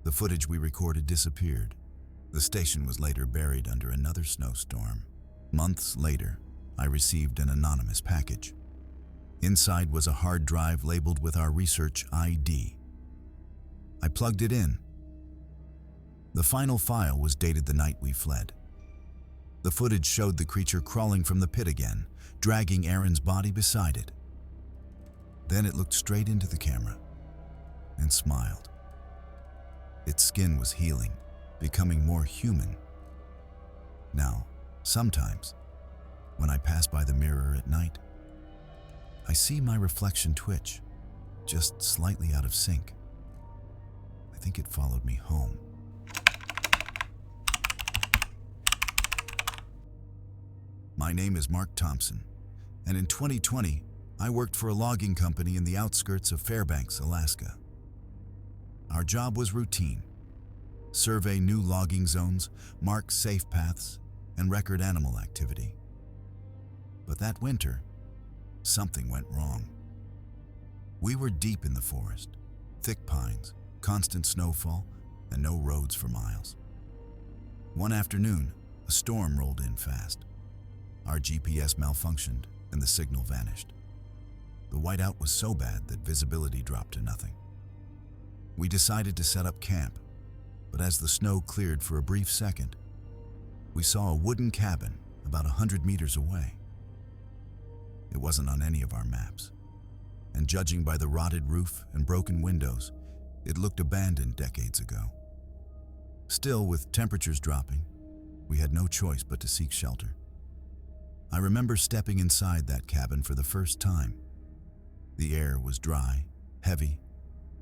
The footage we recorded disappeared. The station was later buried under another snowstorm. Months later, I received an anonymous package. Inside was a hard drive labeled with our research ID. I plugged it in. The final file was dated the night we fled. The footage showed the creature crawling from the pit again, dragging Aaron's body beside it. Then it looked straight into the camera and smiled. Its skin was healing, becoming more human. Now, sometimes, when I pass by the mirror at night, I see my reflection twitch, just slightly out of sync. I think it followed me home. My name is Mark Thompson, and in 2020, I worked for a logging company in the outskirts of Fairbanks, Alaska. Our job was routine: survey new logging zones, mark safe paths, and record animal activity. But that winter, something went wrong. We were deep in the forest, thick pines, constant snowfall, and no roads for miles. One afternoon, a storm rolled in fast. Our GPS malfunctioned and the signal vanished. The whiteout was so bad that visibility dropped to nothing. We decided to set up camp, but as the snow cleared for a brief second, we saw a wooden cabin about 100 meters away. It wasn't on any of our maps, and judging by the rotted roof and broken windows, it looked abandoned decades ago. Still, with temperatures dropping, we had no choice but to seek shelter. I remember stepping inside that cabin for the first time. The air was dry, heavy,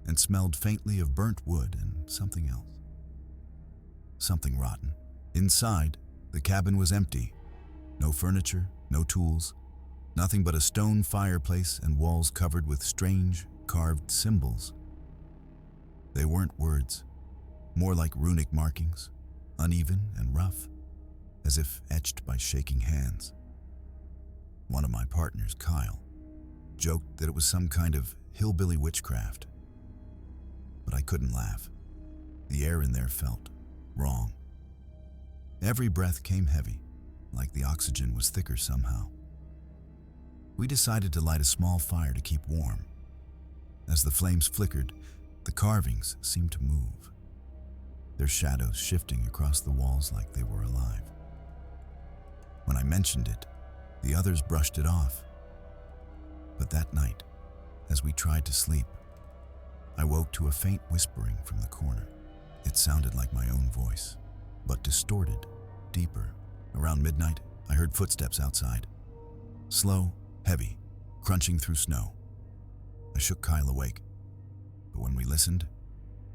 and smelled faintly of burnt wood and something else. Something rotten. Inside, the cabin was empty. No furniture, no tools, nothing but a stone fireplace and walls covered with strange, carved symbols. They weren't words, more like runic markings, uneven and rough, as if etched by shaking hands. One of my partners, Kyle, joked that it was some kind of hillbilly witchcraft. But I couldn't laugh. The air in there felt wrong. Every breath came heavy, like the oxygen was thicker somehow. We decided to light a small fire to keep warm. As the flames flickered, the carvings seemed to move, their shadows shifting across the walls like they were alive. When I mentioned it, the others brushed it off. But that night, as we tried to sleep, I woke to a faint whispering from the corner. It sounded like my own voice, but distorted, deeper. Around midnight, I heard footsteps outside. Slow, heavy, crunching through snow. I shook Kyle awake, but when we listened,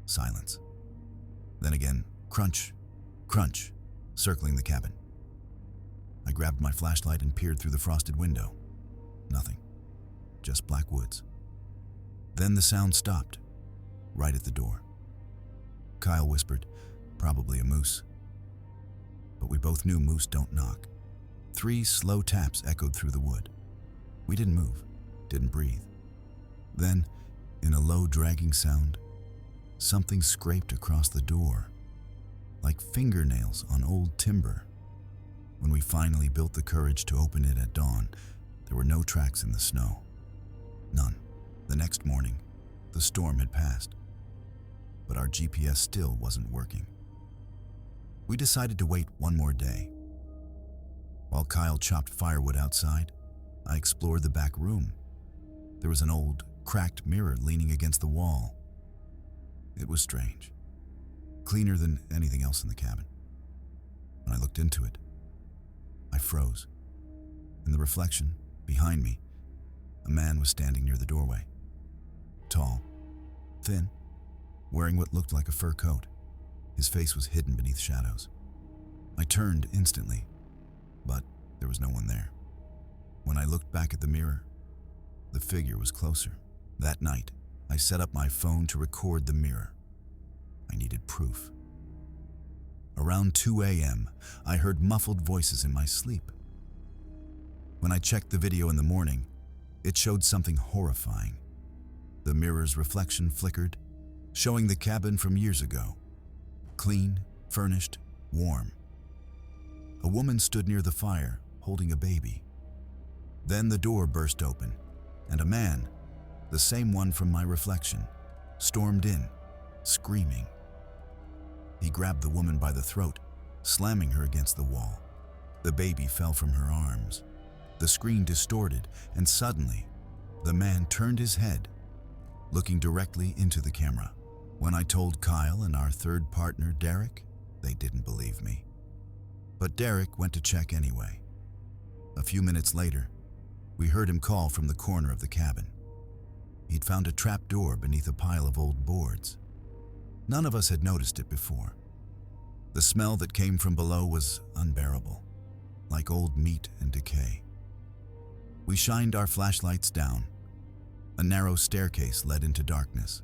silence. Then again, crunch, crunch, circling the cabin. I grabbed my flashlight and peered through the frosted window. Nothing, just black woods. Then the sound stopped, right at the door. Kyle whispered, "Probably a moose." But we both knew moose don't knock. 3 slow taps echoed through the wood. We didn't move, didn't breathe. Then, in a low dragging sound, something scraped across the door, like fingernails on old timber. When we finally built the courage to open it at dawn, there were no tracks in the snow. None. The next morning, the storm had passed, but our GPS still wasn't working. We decided to wait one more day. While Kyle chopped firewood outside, I explored the back room. There was an old, cracked mirror leaning against the wall. It was strange, cleaner than anything else in the cabin. When I looked into it, I froze. In the reflection, behind me, a man was standing near the doorway. Tall, thin, wearing what looked like a fur coat. His face was hidden beneath shadows. I turned instantly, but there was no one there. When I looked back at the mirror, the figure was closer. That night, I set up my phone to record the mirror. I needed proof. Around 2 a.m., I heard muffled voices in my sleep. When I checked the video in the morning, it showed something horrifying. The mirror's reflection flickered, showing the cabin from years ago. Clean, furnished, warm. A woman stood near the fire, holding a baby. Then the door burst open, and a man, the same one from my reflection, stormed in, screaming. He grabbed the woman by the throat, slamming her against the wall. The baby fell from her arms. The screen distorted, and suddenly, the man turned his head, looking directly into the camera. When I told Kyle and our third partner, Derek, they didn't believe me. But Derek went to check anyway. A few minutes later, we heard him call from the corner of the cabin. He'd found a trap door beneath a pile of old boards. None of us had noticed it before. The smell that came from below was unbearable, like old meat and decay. We shined our flashlights down. A narrow staircase led into darkness.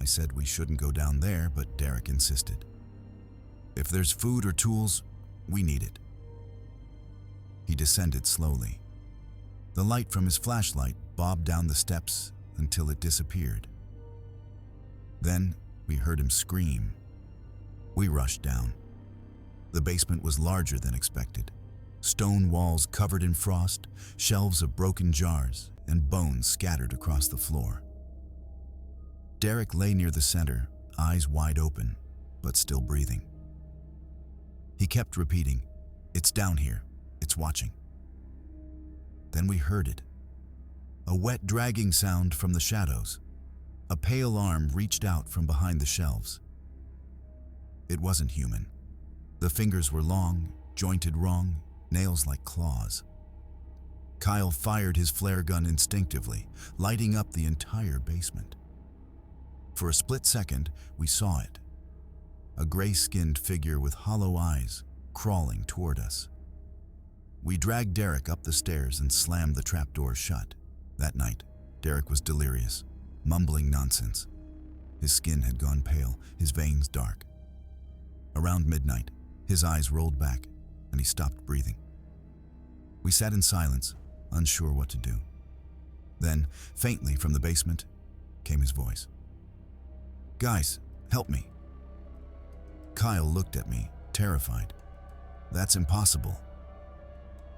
I said we shouldn't go down there, but Derek insisted. If there's food or tools, we need it. He descended slowly. The light from his flashlight bobbed down the steps until it disappeared. Then we heard him scream. We rushed down. The basement was larger than expected. Stone walls covered in frost, shelves of broken jars, and bones scattered across the floor. Derek lay near the center, eyes wide open, but still breathing. He kept repeating, "It's down here. It's watching." Then we heard it. A wet dragging sound from the shadows. A pale arm reached out from behind the shelves. It wasn't human. The fingers were long, jointed wrong, nails like claws. Kyle fired his flare gun instinctively, lighting up the entire basement. For a split second, we saw it. A gray-skinned figure with hollow eyes, crawling toward us. We dragged Derek up the stairs and slammed the trapdoor shut. That night, Derek was delirious, mumbling nonsense. His skin had gone pale, his veins dark. Around midnight, his eyes rolled back, and he stopped breathing. We sat in silence, unsure what to do. Then, faintly from the basement, came his voice. "Guys, help me." Kyle looked at me, terrified. "That's impossible."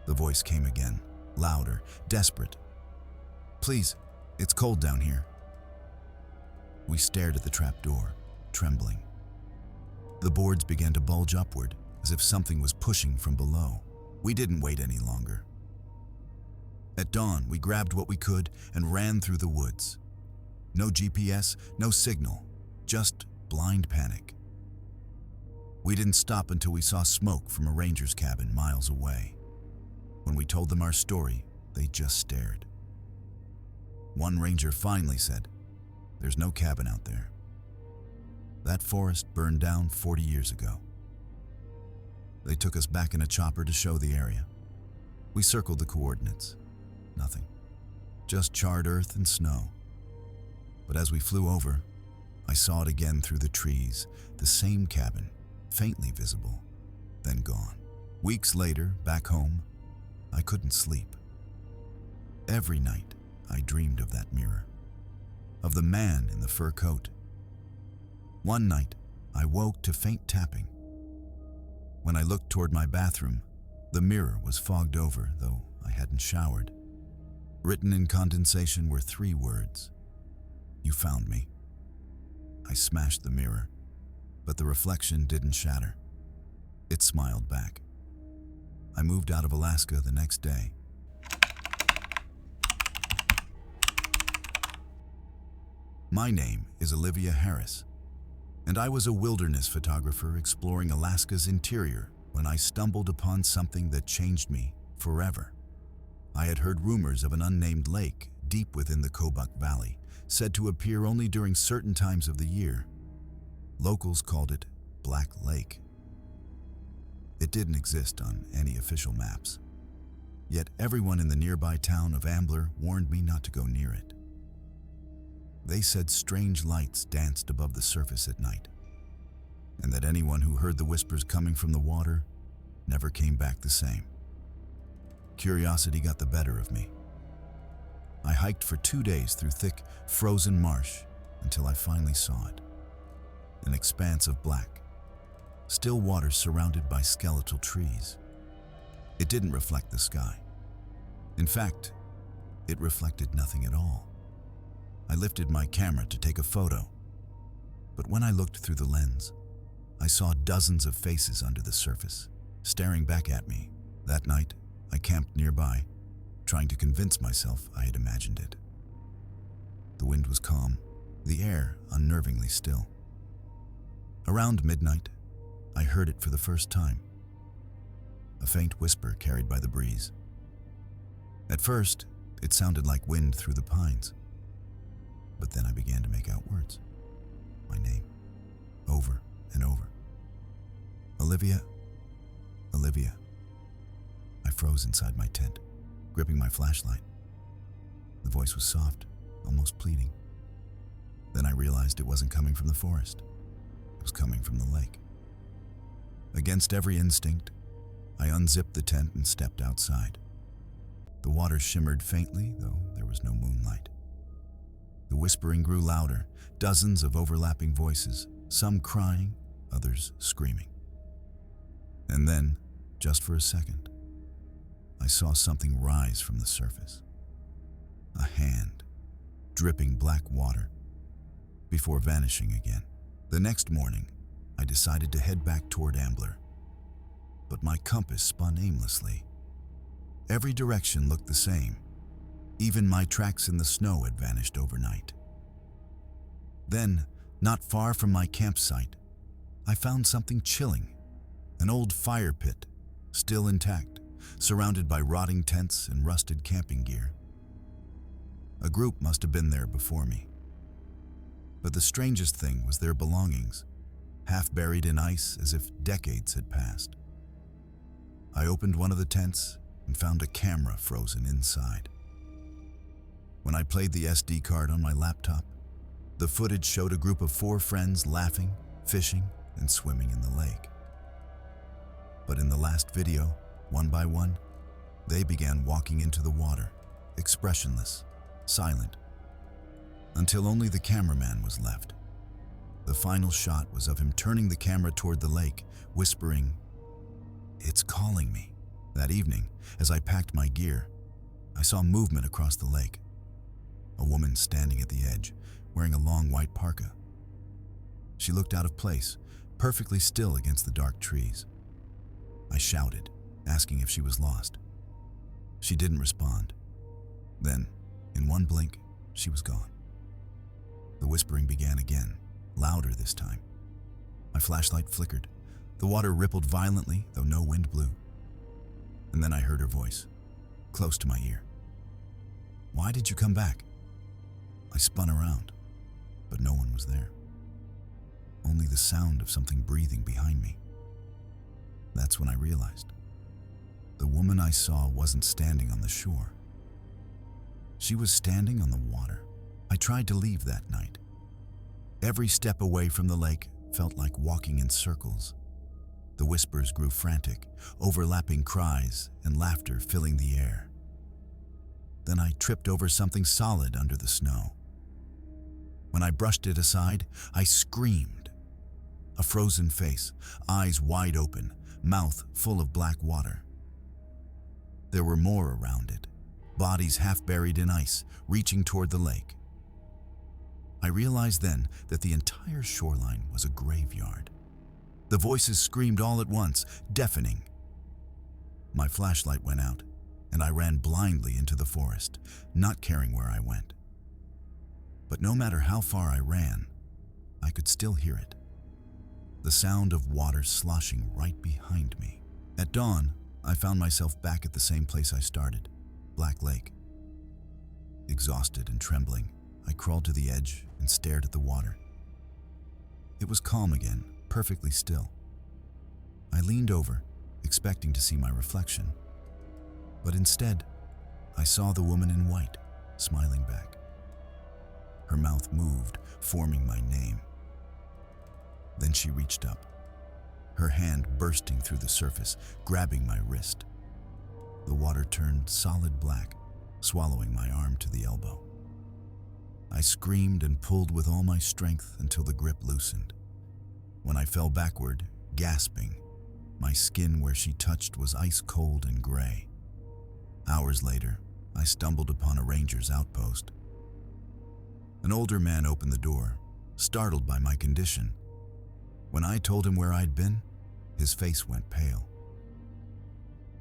The voice came again, louder, desperate. "Please, it's cold down here." We stared at the trap door, trembling. The boards began to bulge upward, as if something was pushing from below. We didn't wait any longer. At dawn, we grabbed what we could and ran through the woods. No GPS, no signal, just blind panic. We didn't stop until we saw smoke from a ranger's cabin miles away. When we told them our story, they just stared. One ranger finally said, "There's no cabin out there. That forest burned down 40 years ago." They took us back in a chopper to show the area. We circled the coordinates. Nothing. Just charred earth and snow. But as we flew over, I saw it again through the trees, the same cabin, faintly visible, then gone. Weeks later, back home, I couldn't sleep. Every night, I dreamed of that mirror, of the man in the fur coat. One night, I woke to faint tapping. When I looked toward my bathroom, the mirror was fogged over, though I hadn't showered. Written in condensation were 3 words. "You found me." I smashed the mirror, but the reflection didn't shatter. It smiled back. I moved out of Alaska the next day. My name is Olivia Harris, and I was a wilderness photographer exploring Alaska's interior when I stumbled upon something that changed me forever. I had heard rumors of an unnamed lake deep within the Kobuk Valley, said to appear only during certain times of the year. Locals called it Black Lake. It didn't exist on any official maps. Yet everyone in the nearby town of Ambler warned me not to go near it. They said strange lights danced above the surface at night, and that anyone who heard the whispers coming from the water never came back the same. Curiosity got the better of me. I hiked for 2 days through thick, frozen marsh until I finally saw it. An expanse of black, still water surrounded by skeletal trees. It didn't reflect the sky. In fact, it reflected nothing at all. I lifted my camera to take a photo, but when I looked through the lens, I saw dozens of faces under the surface, staring back at me. That night, I camped nearby, trying to convince myself I had imagined it. The wind was calm, the air unnervingly still. Around midnight, I heard it for the first time. A faint whisper carried by the breeze. At first, it sounded like wind through the pines. But then I began to make out words. My name, over and over. Olivia, Olivia. I froze inside my tent, gripping my flashlight. The voice was soft, almost pleading. Then I realized it wasn't coming from the forest. It was coming from the lake. Against every instinct, I unzipped the tent and stepped outside. The water shimmered faintly, though there was no moonlight. The whispering grew louder, dozens of overlapping voices, some crying, others screaming. And then, just for a second, I saw something rise from the surface. A hand, dripping black water, before vanishing again. The next morning, I decided to head back toward Ambler. But my compass spun aimlessly. Every direction looked the same. Even my tracks in the snow had vanished overnight. Then, not far from my campsite, I found something chilling. An old fire pit, still intact, surrounded by rotting tents and rusted camping gear. A group must have been there before me. But the strangest thing was their belongings, half buried in ice as if decades had passed. I opened one of the tents and found a camera frozen inside. When I played the SD card on my laptop, the footage showed a group of 4 friends laughing, fishing, and swimming in the lake. But in the last video, one by one, they began walking into the water, expressionless, silent, until only the cameraman was left. The final shot was of him turning the camera toward the lake, whispering, "It's calling me." That evening, as I packed my gear, I saw movement across the lake. A woman standing at the edge, wearing a long white parka. She looked out of place, perfectly still against the dark trees. I shouted, asking if she was lost. She didn't respond. Then, in one blink, she was gone. The whispering began again, louder this time. My flashlight flickered. The water rippled violently, though no wind blew. And then I heard her voice, close to my ear. "Why did you come back?" I spun around, but no one was there. Only the sound of something breathing behind me. That's when I realized. The woman I saw wasn't standing on the shore. She was standing on the water. I tried to leave that night. Every step away from the lake felt like walking in circles. The whispers grew frantic, overlapping cries and laughter filling the air. Then I tripped over something solid under the snow. When I brushed it aside, I screamed. A frozen face, eyes wide open, mouth full of black water. There were more around it, bodies half buried in ice, reaching toward the lake. I realized then that the entire shoreline was a graveyard. The voices screamed all at once, deafening. My flashlight went out, and I ran blindly into the forest, not caring where I went. But no matter how far I ran, I could still hear it. The sound of water sloshing right behind me. At dawn, I found myself back at the same place I started, Black Lake. Exhausted and trembling, I crawled to the edge and stared at the water. It was calm again, perfectly still. I leaned over, expecting to see my reflection. But instead, I saw the woman in white, smiling back. Her mouth moved, forming my name. Then she reached up, her hand bursting through the surface, grabbing my wrist. The water turned solid black, swallowing my arm to the elbow. I screamed and pulled with all my strength until the grip loosened. When I fell backward, gasping, my skin where she touched was ice cold and gray. Hours later, I stumbled upon a ranger's outpost. An older man opened the door, startled by my condition. When I told him where I'd been, his face went pale.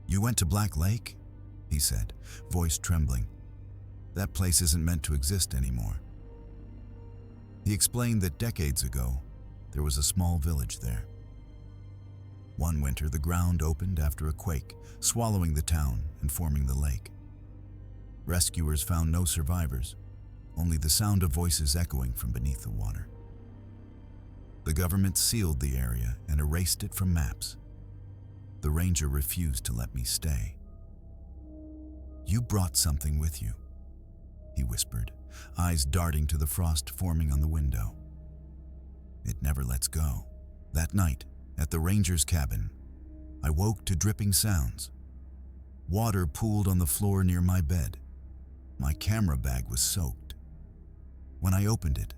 "You went to Black Lake?" he said, voice trembling. "That place isn't meant to exist anymore." He explained that decades ago, there was a small village there. One winter, the ground opened after a quake, swallowing the town and forming the lake. Rescuers found no survivors, only the sound of voices echoing from beneath the water. The government sealed the area and erased it from maps. The ranger refused to let me stay. "You brought something with you," he whispered, eyes darting to the frost forming on the window. It never lets go. That night, at the ranger's cabin, I woke to dripping sounds. Water pooled on the floor near my bed. My camera bag was soaked. When I opened it,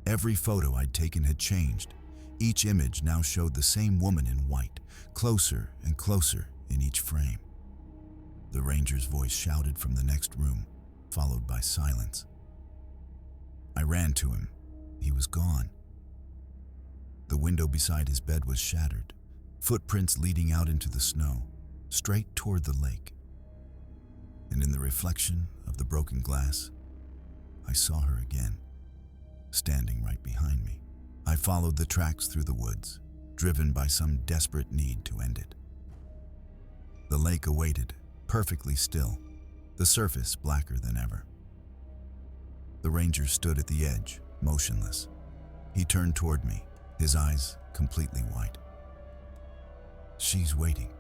every photo I'd taken had changed. Each image now showed the same woman in white, closer and closer in each frame. The ranger's voice shouted from the next room, followed by silence. I ran to him. He was gone. The window beside his bed was shattered, footprints leading out into the snow, straight toward the lake. And in the reflection of the broken glass, I saw her again, standing right behind me. I followed the tracks through the woods, driven by some desperate need to end it. The lake awaited, perfectly still, the surface blacker than ever. The ranger stood at the edge, motionless. He turned toward me, his eyes completely white. "She's waiting,"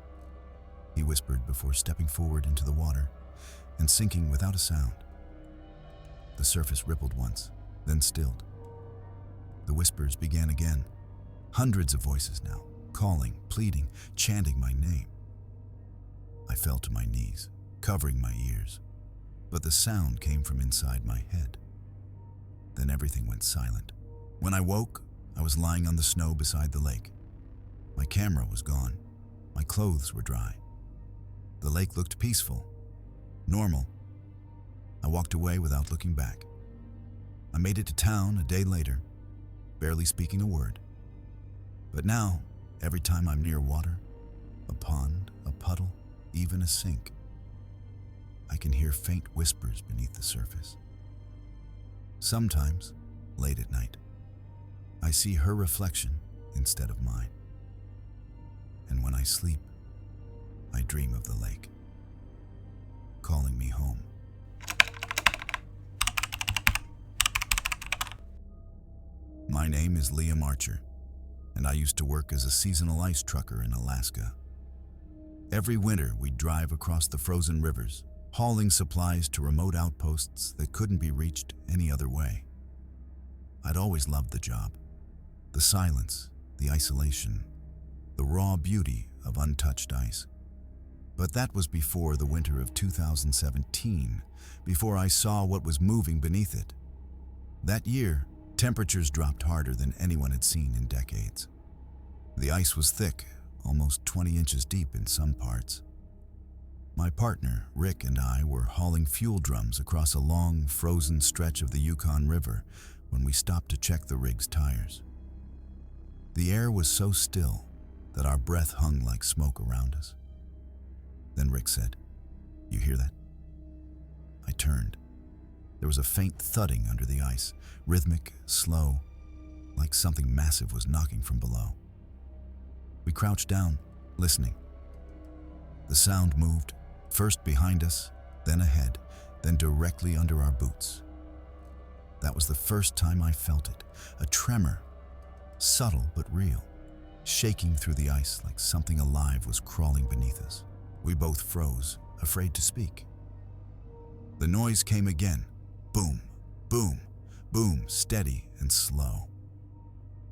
he whispered before stepping forward into the water and sinking without a sound. The surface rippled once, then stilled. The whispers began again, hundreds of voices now, calling, pleading, chanting my name. I fell to my knees, covering my ears, but the sound came from inside my head. Then everything went silent. When I woke, I was lying on the snow beside the lake. My camera was gone. My clothes were dry. The lake looked peaceful, normal. I walked away without looking back. I made it to town a day later, barely speaking a word. But now, every time I'm near water, a pond, a puddle, even a sink, I can hear faint whispers beneath the surface. Sometimes, late at night, I see her reflection instead of mine. And when I sleep, I dream of the lake, calling me home. My name is Liam Archer, and I used to work as a seasonal ice trucker in Alaska. Every winter, we'd drive across the frozen rivers, hauling supplies to remote outposts that couldn't be reached any other way. I'd always loved the job. The silence, the isolation, the raw beauty of untouched ice. But that was before the winter of 2017, before I saw what was moving beneath it. That year, temperatures dropped harder than anyone had seen in decades. The ice was thick, almost 20 inches deep in some parts. My partner, Rick, and I were hauling fuel drums across a long, frozen stretch of the Yukon River when we stopped to check the rig's tires. The air was so still that our breath hung like smoke around us. Then Rick said, "You hear that?" I turned. There was a faint thudding under the ice, rhythmic, slow, like something massive was knocking from below. We crouched down, listening. The sound moved, first behind us, then ahead, then directly under our boots. That was the first time I felt it, a tremor, subtle but real, shaking through the ice like something alive was crawling beneath us. We both froze, afraid to speak. The noise came again, boom, boom, boom, steady and slow.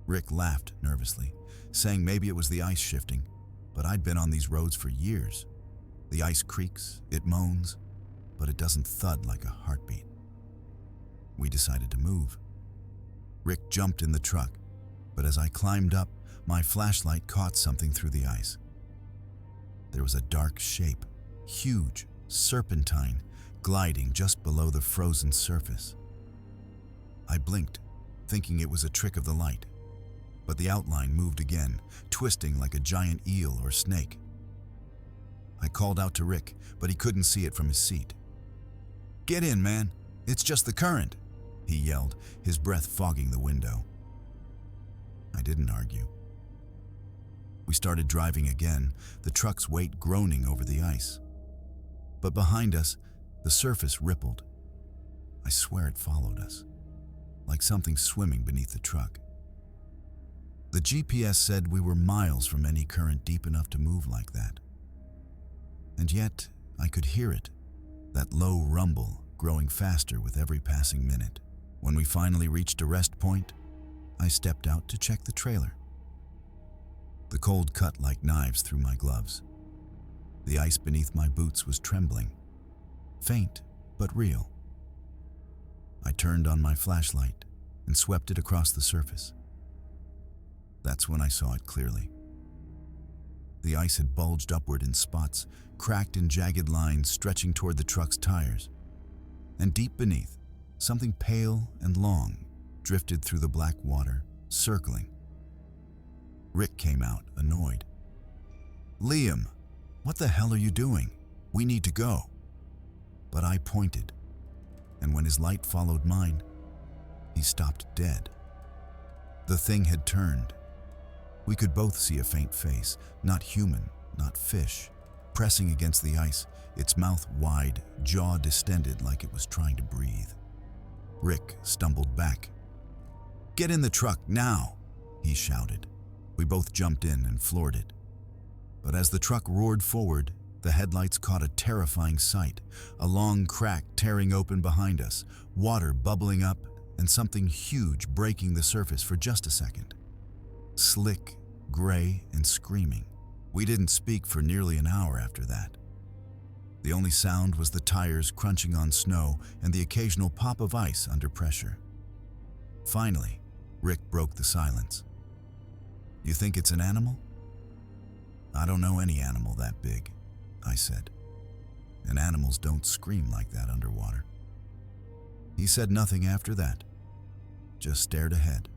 Rick laughed nervously, saying maybe it was the ice shifting, but I'd been on these roads for years. The ice creaks, it moans, but it doesn't thud like a heartbeat. We decided to move. Rick jumped in the truck, but as I climbed up, my flashlight caught something through the ice. There was a dark shape, huge, serpentine, gliding just below the frozen surface. I blinked, thinking it was a trick of the light, but the outline moved again, twisting like a giant eel or snake. I called out to Rick, but he couldn't see it from his seat. "Get in, man. It's just the current," he yelled, his breath fogging the window. I didn't argue. We started driving again, the truck's weight groaning over the ice. But behind us, the surface rippled. I swear it followed us, like something swimming beneath the truck. The GPS said we were miles from any current deep enough to move like that. And yet, I could hear it, that low rumble growing faster with every passing minute. When we finally reached a rest point, I stepped out to check the trailer. The cold cut like knives through my gloves. The ice beneath my boots was trembling, faint but real. I turned on my flashlight and swept it across the surface. That's when I saw it clearly. The ice had bulged upward in spots, cracked in jagged lines stretching toward the truck's tires. And deep beneath, something pale and long drifted through the black water, circling. Rick came out, annoyed. "Liam, what the hell are you doing? We need to go." But I pointed, and when his light followed mine, he stopped dead. The thing had turned. We could both see a faint face, not human, not fish, pressing against the ice, its mouth wide, jaw distended like it was trying to breathe. Rick stumbled back. "Get in the truck now," he shouted. We both jumped in and floored it. But as the truck roared forward, the headlights caught a terrifying sight, a long crack tearing open behind us, water bubbling up, and something huge breaking the surface for just a second. Slick, gray, and screaming. We didn't speak for nearly an hour after that. The only sound was the tires crunching on snow and the occasional pop of ice under pressure. Finally, Rick broke the silence. "You think it's an animal?" "I don't know any animal that big," I said. "And animals don't scream like that underwater." He said nothing after that, just stared ahead.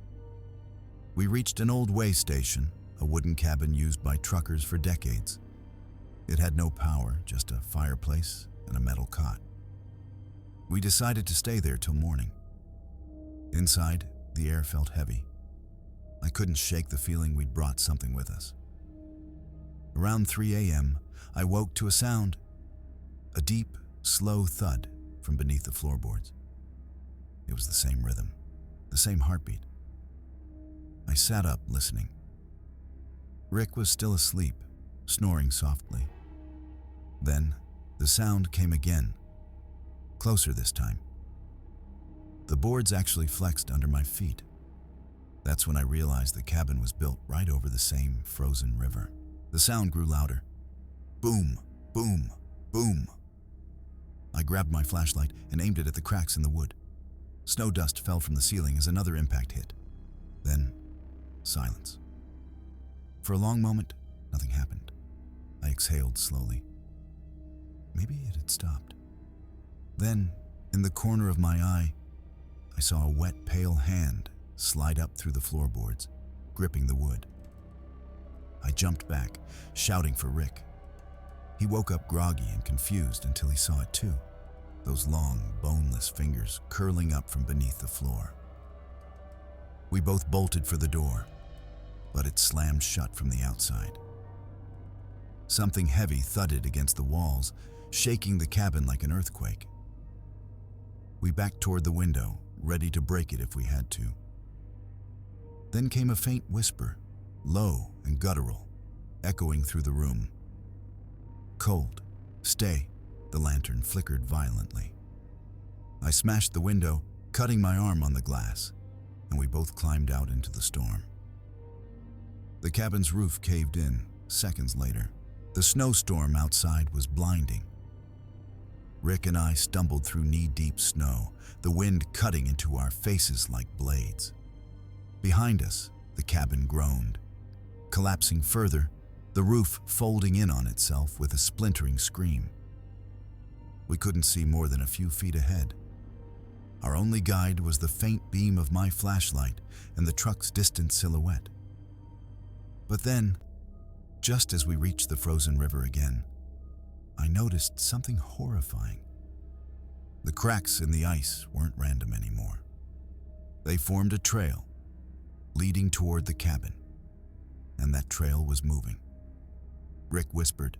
We reached an old way station, a wooden cabin used by truckers for decades. It had no power, just a fireplace and a metal cot. We decided to stay there till morning. Inside, the air felt heavy. I couldn't shake the feeling we'd brought something with us. Around 3 a.m., I woke to a sound, a deep, slow thud from beneath the floorboards. It was the same rhythm, the same heartbeat. I sat up, listening. Rick was still asleep, snoring softly. Then, the sound came again, closer this time. The boards actually flexed under my feet. That's when I realized the cabin was built right over the same frozen river. The sound grew louder. Boom, boom, boom. I grabbed my flashlight and aimed it at the cracks in the wood. Snow dust fell from the ceiling as another impact hit. Then, silence. For a long moment, nothing happened. I exhaled slowly. Maybe it had stopped. Then, in the corner of my eye, I saw a wet, pale hand slide up through the floorboards, gripping the wood. I jumped back, shouting for Rick. He woke up groggy and confused until he saw it too, those long, boneless fingers curling up from beneath the floor. We both bolted for the door, but it slammed shut from the outside. Something heavy thudded against the walls, shaking the cabin like an earthquake. We backed toward the window, ready to break it if we had to. Then came a faint whisper, low and guttural, echoing through the room. "Cold. Stay." The lantern flickered violently. I smashed the window, cutting my arm on the glass, and we both climbed out into the storm. The cabin's roof caved in seconds later. The snowstorm outside was blinding. Rick and I stumbled through knee-deep snow, the wind cutting into our faces like blades. Behind us, the cabin groaned, collapsing further, the roof folding in on itself with a splintering scream. We couldn't see more than a few feet ahead. Our only guide was the faint beam of my flashlight and the truck's distant silhouette. But then, just as we reached the frozen river again, I noticed something horrifying. The cracks in the ice weren't random anymore. They formed a trail leading toward the cabin, and that trail was moving. Rick whispered,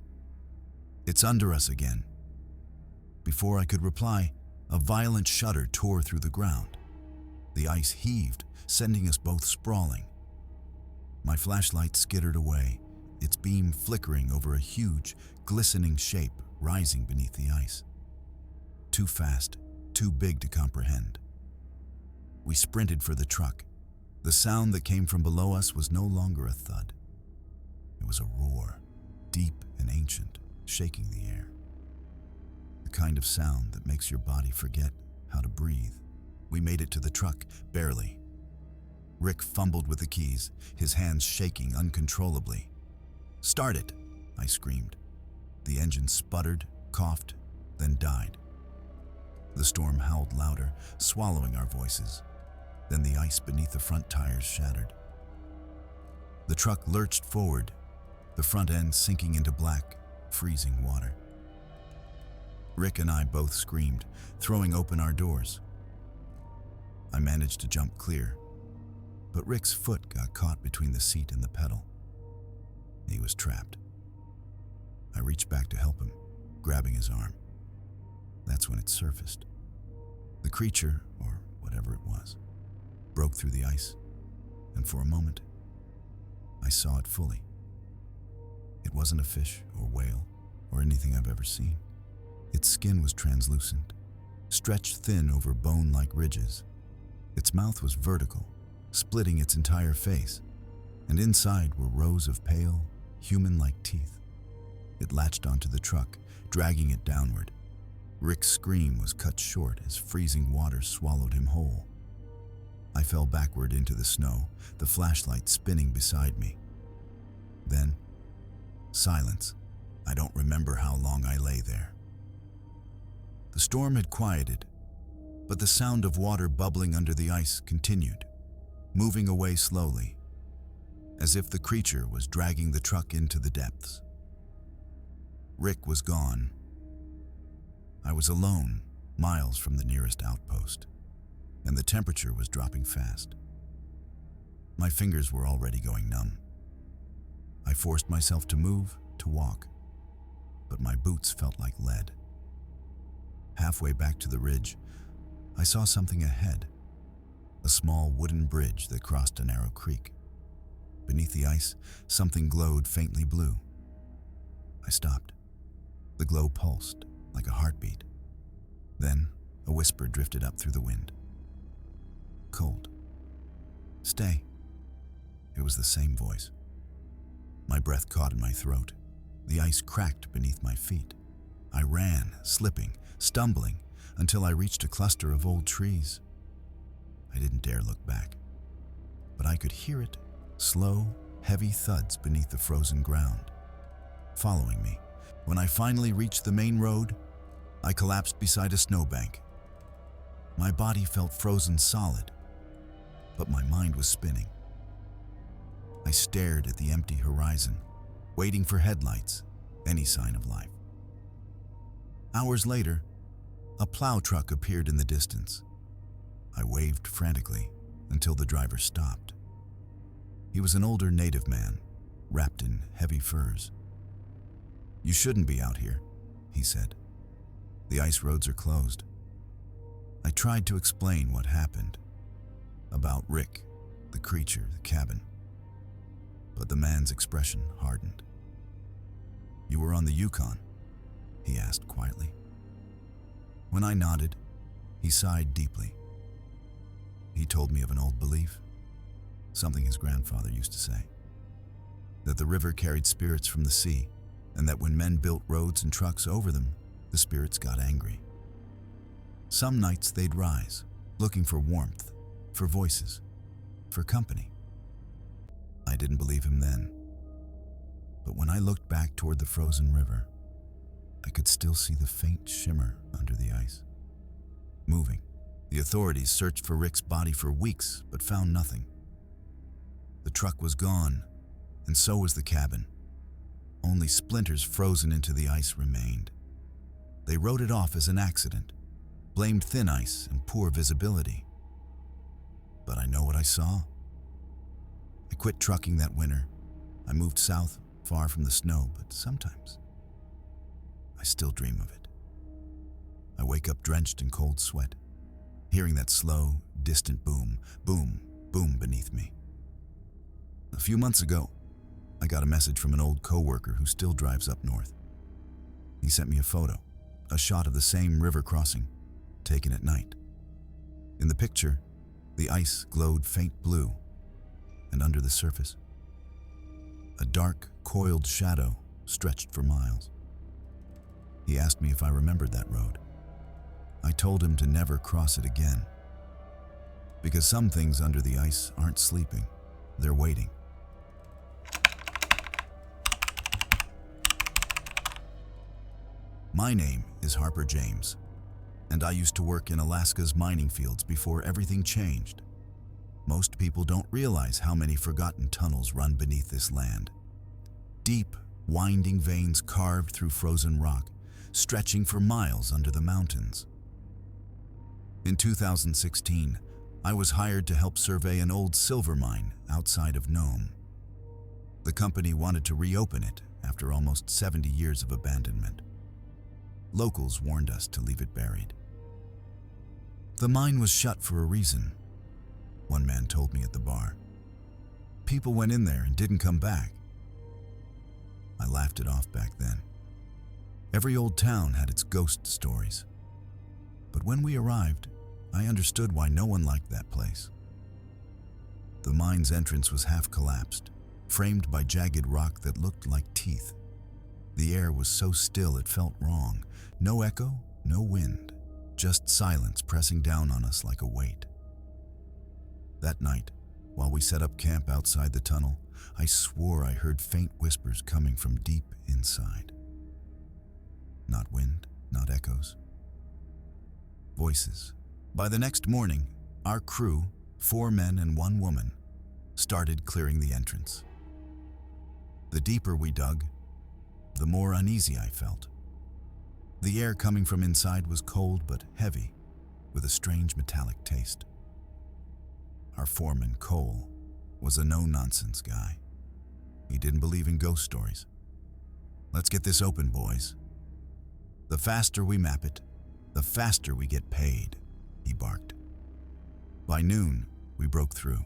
"It's under us again." Before I could reply, a violent shudder tore through the ground. The ice heaved, sending us both sprawling. My flashlight skittered away, its beam flickering over a huge, glistening shape rising beneath the ice. Too fast, too big to comprehend. We sprinted for the truck. The sound that came from below us was no longer a thud. It was a roar, deep and ancient, shaking the air. The kind of sound that makes your body forget how to breathe. We made it to the truck, barely. Rick fumbled with the keys, his hands shaking uncontrollably. "Start it," I screamed. The engine sputtered, coughed, then died. The storm howled louder, swallowing our voices. Then the ice beneath the front tires shattered. The truck lurched forward, the front end sinking into black, freezing water. Rick and I both screamed, throwing open our doors. I managed to jump clear, but Rick's foot got caught between the seat and the pedal. He was trapped. I reached back to help him, grabbing his arm. That's when it surfaced. The creature, or whatever it was, broke through the ice, and for a moment, I saw it fully. It wasn't a fish or whale or anything I've ever seen. Its skin was translucent, stretched thin over bone-like ridges. Its mouth was vertical, splitting its entire face, and inside were rows of pale, human-like teeth. It latched onto the truck, dragging it downward. Rick's scream was cut short as freezing water swallowed him whole. I fell backward into the snow, the flashlight spinning beside me. Then, silence. I don't remember how long I lay there. The storm had quieted, but the sound of water bubbling under the ice continued, moving away slowly, as if the creature was dragging the truck into the depths. Rick was gone. I was alone, miles from the nearest outpost, and the temperature was dropping fast. My fingers were already going numb. I forced myself to move, to walk, but my boots felt like lead. Halfway back to the ridge, I saw something ahead, a small wooden bridge that crossed a narrow creek. Beneath the ice, something glowed faintly blue. I stopped. The glow pulsed, like a heartbeat. Then, a whisper drifted up through the wind. "Cold. Stay." It was the same voice. My breath caught in my throat. The ice cracked beneath my feet. I ran, slipping, stumbling, until I reached a cluster of old trees. I didn't dare look back, but I could hear it, slow, heavy thuds beneath the frozen ground, following me. When I finally reached the main road, I collapsed beside a snowbank. My body felt frozen solid, but my mind was spinning. I stared at the empty horizon, waiting for headlights, any sign of life. Hours later, a plow truck appeared in the distance. I waved frantically until the driver stopped. He was an older native man, wrapped in heavy furs. "You shouldn't be out here," he said. "The ice roads are closed." I tried to explain what happened, about Rick, the creature, the cabin, but the man's expression hardened. "You were on the Yukon?" he asked quietly. When I nodded, he sighed deeply. He told me of an old belief, something his grandfather used to say, that the river carried spirits from the sea, and that when men built roads and trucks over them, the spirits got angry. Some nights they'd rise, looking for warmth, for voices, for company. I didn't believe him then. But when I looked back toward the frozen river, I could still see the faint shimmer under the ice, moving. The authorities searched for Rick's body for weeks, but found nothing. The truck was gone, and so was the cabin. Only splinters frozen into the ice remained. They wrote it off as an accident, blamed thin ice and poor visibility. But I know what I saw. I quit trucking that winter. I moved south, far from the snow, but sometimes I still dream of it. I wake up drenched in cold sweat, hearing that slow, distant boom, boom, boom beneath me. A few months ago, I got a message from an old coworker who still drives up north. He sent me a photo, a shot of the same river crossing, taken at night. In the picture, the ice glowed faint blue, and under the surface, a dark, coiled shadow stretched for miles. He asked me if I remembered that road. I told him to never cross it again, because some things under the ice aren't sleeping, they're waiting. My name is Harper James, and I used to work in Alaska's mining fields before everything changed. Most people don't realize how many forgotten tunnels run beneath this land. Deep, winding veins carved through frozen rock, stretching for miles under the mountains. In 2016, I was hired to help survey an old silver mine outside of Nome. The company wanted to reopen it after almost 70 years of abandonment. Locals warned us to leave it buried. The mine was shut for a reason, one man told me at the bar. People went in there and didn't come back. I laughed it off back then. Every old town had its ghost stories. But when we arrived, I understood why no one liked that place. The mine's entrance was half collapsed, framed by jagged rock that looked like teeth. The air was so still it felt wrong. No echo, no wind, just silence pressing down on us like a weight. That night, while we set up camp outside the tunnel, I swore I heard faint whispers coming from deep inside. Not wind, not echoes. Voices. By the next morning, our crew, 4 men and 1 woman, started clearing the entrance. The deeper we dug, the more uneasy I felt. The air coming from inside was cold but heavy, with a strange metallic taste. Our foreman, Cole, was a no-nonsense guy. He didn't believe in ghost stories. "Let's get this open, boys. The faster we map it, the faster we get paid," he barked. By noon, we broke through.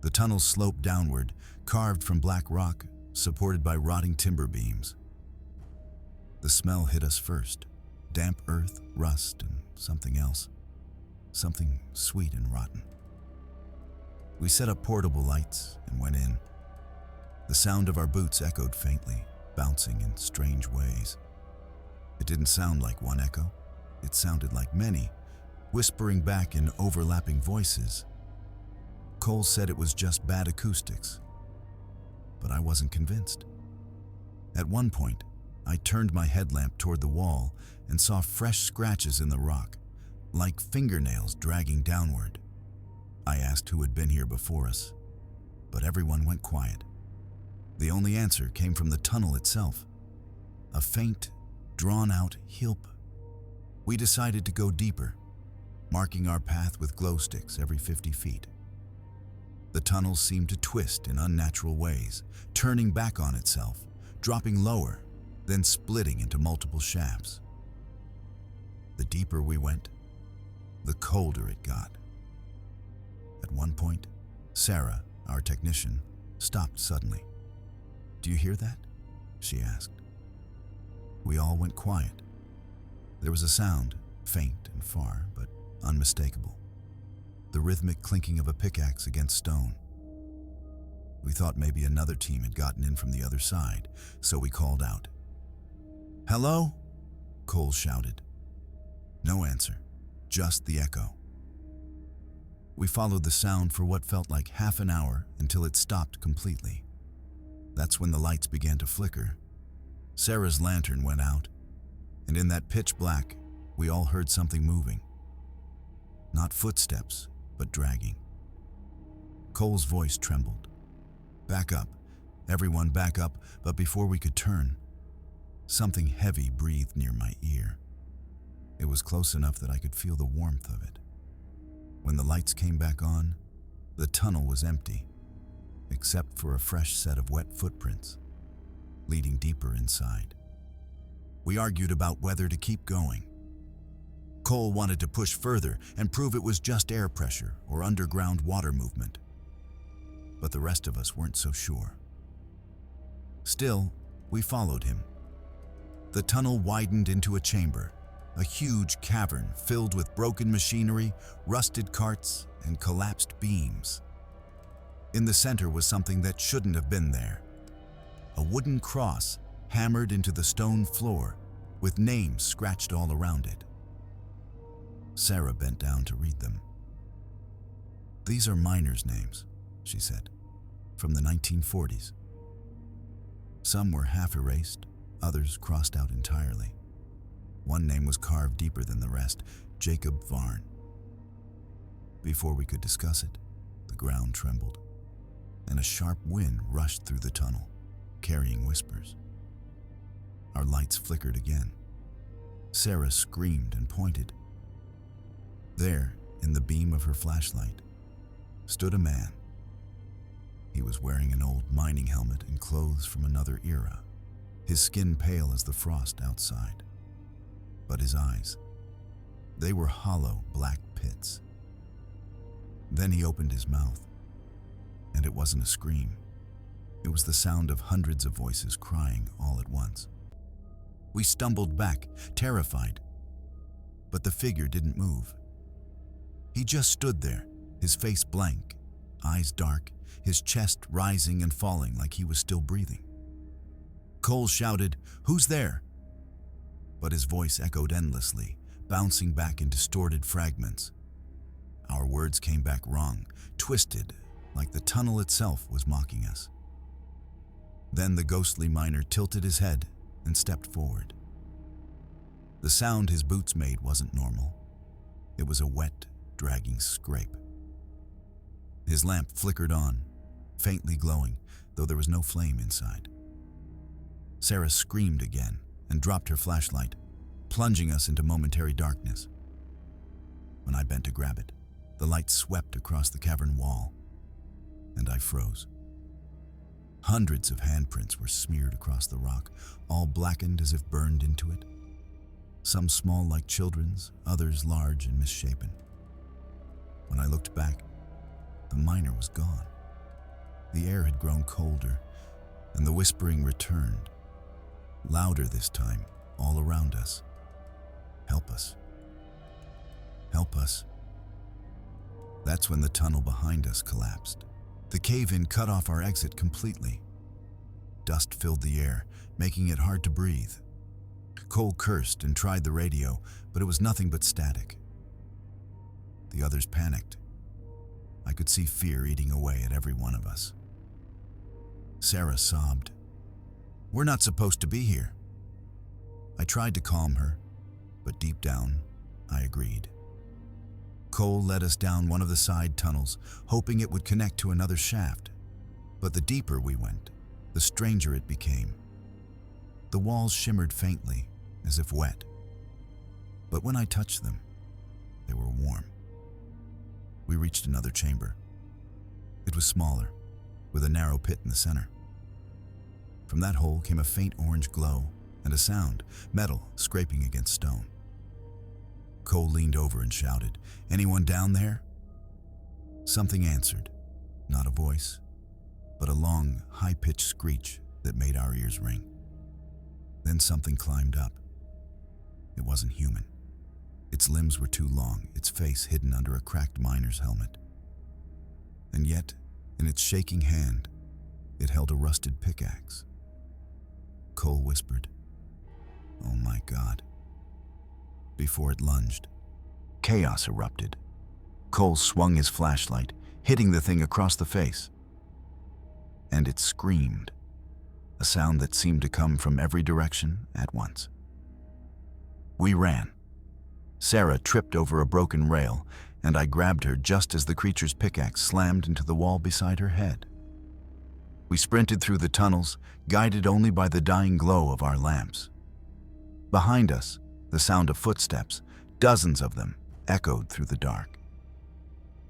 The tunnel sloped downward, carved from black rock, supported by rotting timber beams. The smell hit us first, damp earth, rust, and something else. Something sweet and rotten. We set up portable lights and went in. The sound of our boots echoed faintly, bouncing in strange ways. It didn't sound like one echo. It sounded like many, whispering back in overlapping voices. Cole said it was just bad acoustics, but I wasn't convinced. At one point, I turned my headlamp toward the wall and saw fresh scratches in the rock, like fingernails dragging downward. I asked who had been here before us, but everyone went quiet. The only answer came from the tunnel itself, a faint, drawn-out yelp. We decided to go deeper, marking our path with glow sticks every 50 feet. The tunnel seemed to twist in unnatural ways, turning back on itself, dropping lower, then splitting into multiple shafts. The deeper we went, the colder it got. At one point, Sarah, our technician, stopped suddenly. "Do you hear that?" she asked. We all went quiet. There was a sound, faint and far, but unmistakable. The rhythmic clinking of a pickaxe against stone. We thought maybe another team had gotten in from the other side, so we called out. "Hello?" Cole shouted. No answer, just the echo. We followed the sound for what felt like half an hour until it stopped completely. That's when the lights began to flicker. Sarah's lantern went out, and in that pitch black, we all heard something moving. Not footsteps, but dragging. Cole's voice trembled. Back up, everyone back up, but before we could turn, something heavy breathed near my ear. It was close enough that I could feel the warmth of it. When the lights came back on, the tunnel was empty, except for a fresh set of wet footprints, leading deeper inside. We argued about whether to keep going. Cole wanted to push further and prove it was just air pressure or underground water movement. But the rest of us weren't so sure. Still, we followed him. The tunnel widened into a chamber, a huge cavern filled with broken machinery, rusted carts, and collapsed beams. In the center was something that shouldn't have been there. A wooden cross hammered into the stone floor with names scratched all around it. Sarah bent down to read them. These are miners' names, she said, from the 1940s. Some were half erased, others crossed out entirely. One name was carved deeper than the rest, Jacob Varn. Before we could discuss it, the ground trembled, and a sharp wind rushed through the tunnel, carrying whispers. Our lights flickered again. Sarah screamed and pointed. There, in the beam of her flashlight, stood a man. He was wearing an old mining helmet and clothes from another era, his skin pale as the frost outside. But his eyes, they were hollow black pits. Then he opened his mouth, and it wasn't a scream. It was the sound of hundreds of voices crying all at once. We stumbled back, terrified, but the figure didn't move. He just stood there, his face blank, eyes dark, his chest rising and falling like he was still breathing. Cole shouted, "Who's there?" But his voice echoed endlessly, bouncing back in distorted fragments. Our words came back wrong, twisted, like the tunnel itself was mocking us. Then the ghostly miner tilted his head and stepped forward. The sound his boots made wasn't normal. It was a wet, dragging scrape. His lamp flickered on, faintly glowing, though there was no flame inside. Sarah screamed again and dropped her flashlight, plunging us into momentary darkness. When I bent to grab it, the light swept across the cavern wall, and I froze. Hundreds of handprints were smeared across the rock, all blackened as if burned into it. Some small like children's, others large and misshapen. When I looked back, the miner was gone. The air had grown colder, and the whispering returned, louder this time, all around us. Help us. Help us. That's when the tunnel behind us collapsed. The cave-in cut off our exit completely. Dust filled the air, making it hard to breathe. Cole cursed and tried the radio, but it was nothing but static. The others panicked. I could see fear eating away at every one of us. Sarah sobbed. "We're not supposed to be here." I tried to calm her, but deep down, I agreed. Cole led us down one of the side tunnels, hoping it would connect to another shaft. But the deeper we went, the stranger it became. The walls shimmered faintly, as if wet. But when I touched them, they were warm. We reached another chamber. It was smaller, with a narrow pit in the center. From that hole came a faint orange glow and a sound, metal scraping against stone. Cole leaned over and shouted, "Anyone down there?" Something answered, not a voice, but a long, high-pitched screech that made our ears ring. Then something climbed up. It wasn't human. Its limbs were too long, its face hidden under a cracked miner's helmet. And yet, in its shaking hand, it held a rusted pickaxe. Cole whispered, "Oh my God, before it lunged. Chaos erupted. Cole swung his flashlight, hitting the thing across the face. And it screamed, a sound that seemed to come from every direction at once. We ran. Sarah tripped over a broken rail, and I grabbed her just as the creature's pickaxe slammed into the wall beside her head. We sprinted through the tunnels, guided only by the dying glow of our lamps. Behind us, the sound of footsteps, dozens of them, echoed through the dark.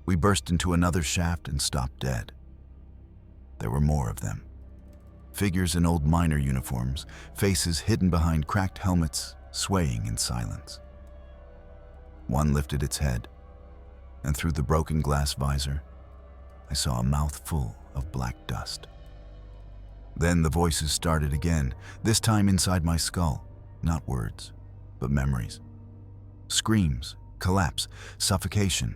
We burst into another shaft and stopped dead. There were more of them. Figures in old miner uniforms, faces hidden behind cracked helmets, swaying in silence. One lifted its head, and through the broken glass visor, I saw a mouth full of black dust. Then the voices started again, this time inside my skull, not words, but memories. Screams, collapse, suffocation.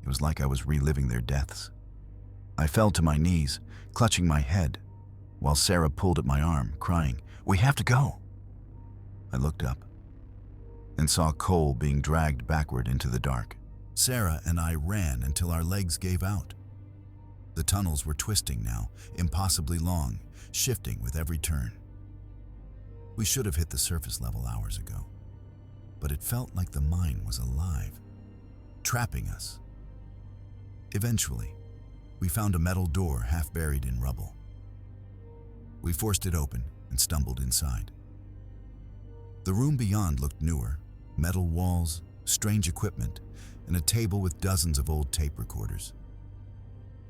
It was like I was reliving their deaths. I fell to my knees, clutching my head, while Sarah pulled at my arm, crying, "We have to go." I looked up and saw Cole being dragged backward into the dark. Sarah and I ran until our legs gave out. The tunnels were twisting now, impossibly long, shifting with every turn. We should have hit the surface level hours ago, but it felt like the mine was alive, trapping us. Eventually, we found a metal door half buried in rubble. We forced it open and stumbled inside. The room beyond looked newer, metal walls, strange equipment, and a table with dozens of old tape recorders.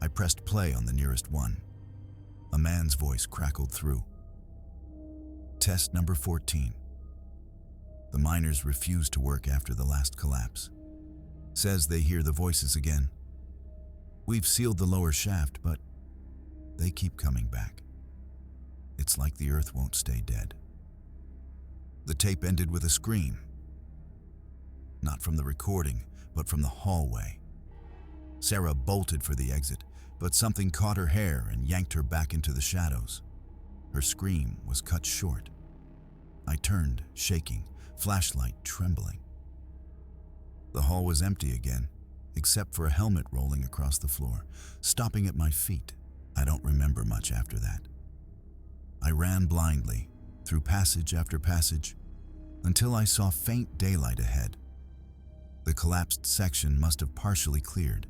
I pressed play on the nearest one. A man's voice crackled through. Test number 14. The miners refuse to work after the last collapse. Says they hear the voices again. We've sealed the lower shaft, but they keep coming back. It's like the earth won't stay dead. The tape ended with a scream. Not from the recording, but from the hallway. Sarah bolted for the exit, but something caught her hair and yanked her back into the shadows. Her scream was cut short. I turned, shaking, flashlight trembling. The hall was empty again, except for a helmet rolling across the floor, stopping at my feet. I don't remember much after that. I ran blindly, through passage after passage, until I saw faint daylight ahead. The collapsed section must have partially cleared.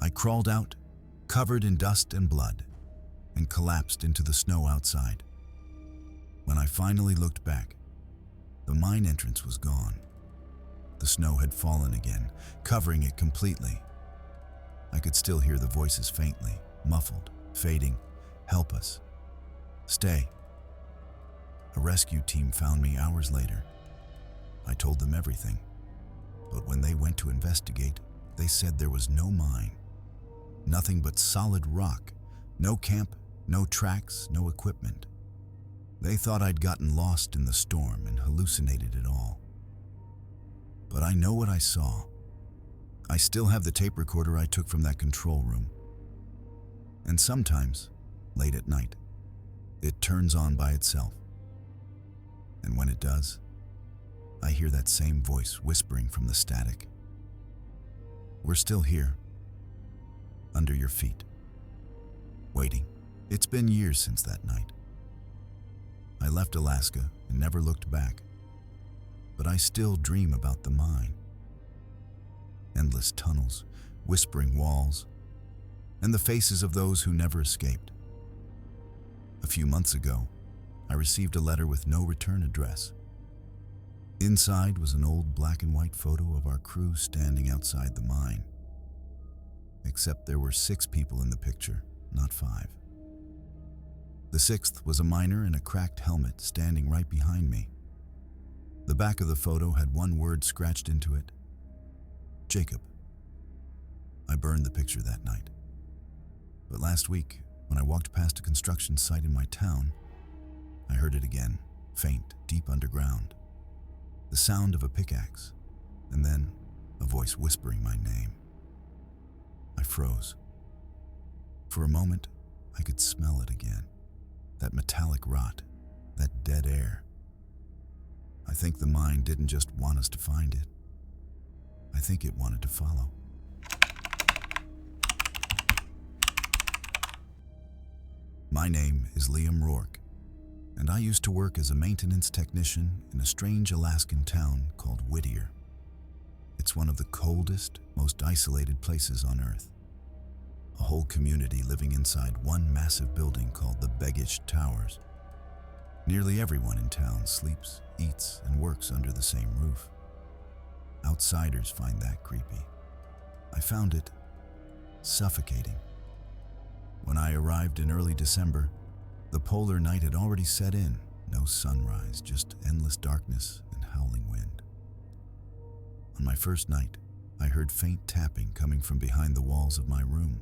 I crawled out, covered in dust and blood, and collapsed into the snow outside. When I finally looked back, the mine entrance was gone. The snow had fallen again, covering it completely. I could still hear the voices faintly, muffled, fading. "Help us. Stay." A rescue team found me hours later. I told them everything, but when they went to investigate, they said there was no mine. Nothing but solid rock, no camp, no tracks, no equipment. They thought I'd gotten lost in the storm and hallucinated it all. But I know what I saw. I still have the tape recorder I took from that control room. And sometimes, late at night, it turns on by itself. And when it does, I hear that same voice whispering from the static. "We're still here, under your feet, waiting." It's been years since that night. I left Alaska and never looked back, but I still dream about the mine. Endless tunnels, whispering walls, and the faces of those who never escaped. A few months ago, I received a letter with no return address. Inside was an old black and white photo of our crew standing outside the mine. Except there were 6 people in the picture, not 5. The 6th was a miner in a cracked helmet standing right behind me. The back of the photo had one word scratched into it: Jacob. I burned the picture that night. But last week, when I walked past a construction site in my town, I heard it again, faint, deep underground. The sound of a pickaxe, and then a voice whispering my name. I froze. For a moment, I could smell it again. That metallic rot, that dead air. I think the mind didn't just want us to find it. I think it wanted to follow. My name is Liam Rourke, and I used to work as a maintenance technician in a strange Alaskan town called Whittier. It's one of the coldest, most isolated places on Earth. A whole community living inside one massive building called the Beggish Towers. Nearly everyone in town sleeps, eats, and works under the same roof. Outsiders find that creepy. I found it suffocating. When I arrived in early December, the polar night had already set in. No sunrise, just endless darkness and howling wind. On my first night, I heard faint tapping coming from behind the walls of my room.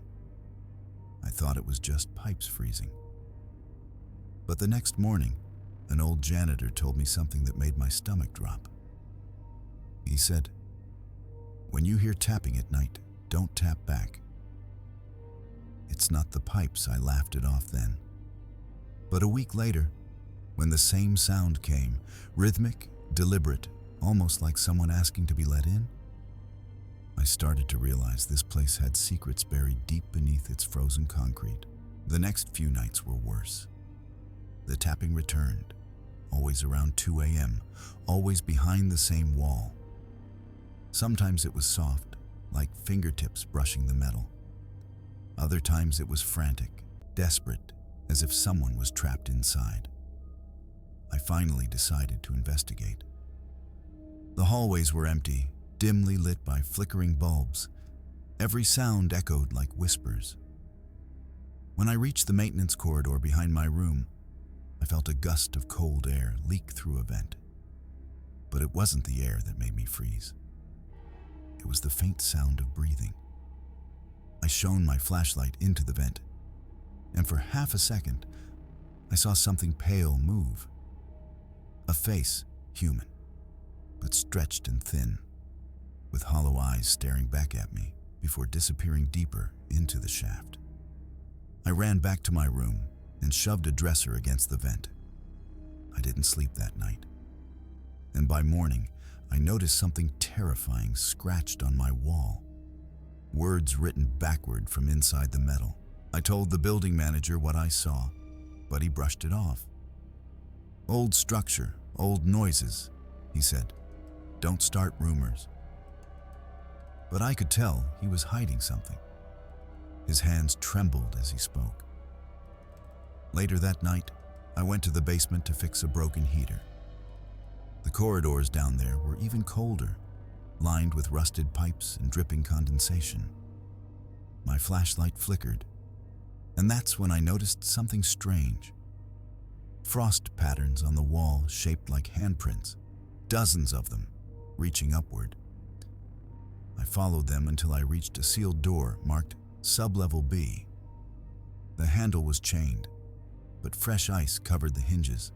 I thought it was just pipes freezing. But the next morning, an old janitor told me something that made my stomach drop. He said, "When you hear tapping at night, don't tap back." It's not the pipes. I laughed it off then. But a week later, when the same sound came, rhythmic, deliberate, almost like someone asking to be let in, I started to realize this place had secrets buried deep beneath its frozen concrete. The next few nights were worse. The tapping returned, always around 2 a.m., always behind the same wall. Sometimes it was soft, like fingertips brushing the metal. Other times it was frantic, desperate, as if someone was trapped inside. I finally decided to investigate. The hallways were empty, dimly lit by flickering bulbs. Every sound echoed like whispers. When I reached the maintenance corridor behind my room, I felt a gust of cold air leak through a vent. But it wasn't the air that made me freeze. It was the faint sound of breathing. I shone my flashlight into the vent, and for half a second, I saw something pale move. A face, human, but stretched and thin, with hollow eyes staring back at me before disappearing deeper into the shaft. I ran back to my room and shoved a dresser against the vent. I didn't sleep that night. And by morning, I noticed something terrifying scratched on my wall. Words written backward from inside the metal. I told the building manager what I saw, but he brushed it off. "Old structure, old noises," he said. "Don't start rumors." But I could tell he was hiding something. His hands trembled as he spoke. Later that night, I went to the basement to fix a broken heater. The corridors down there were even colder, lined with rusted pipes and dripping condensation. My flashlight flickered, and that's when I noticed something strange. Frost patterns on the wall shaped like handprints, dozens of them, reaching upward. I followed them until I reached a sealed door marked Sublevel B. The handle was chained, but fresh ice covered the hinges,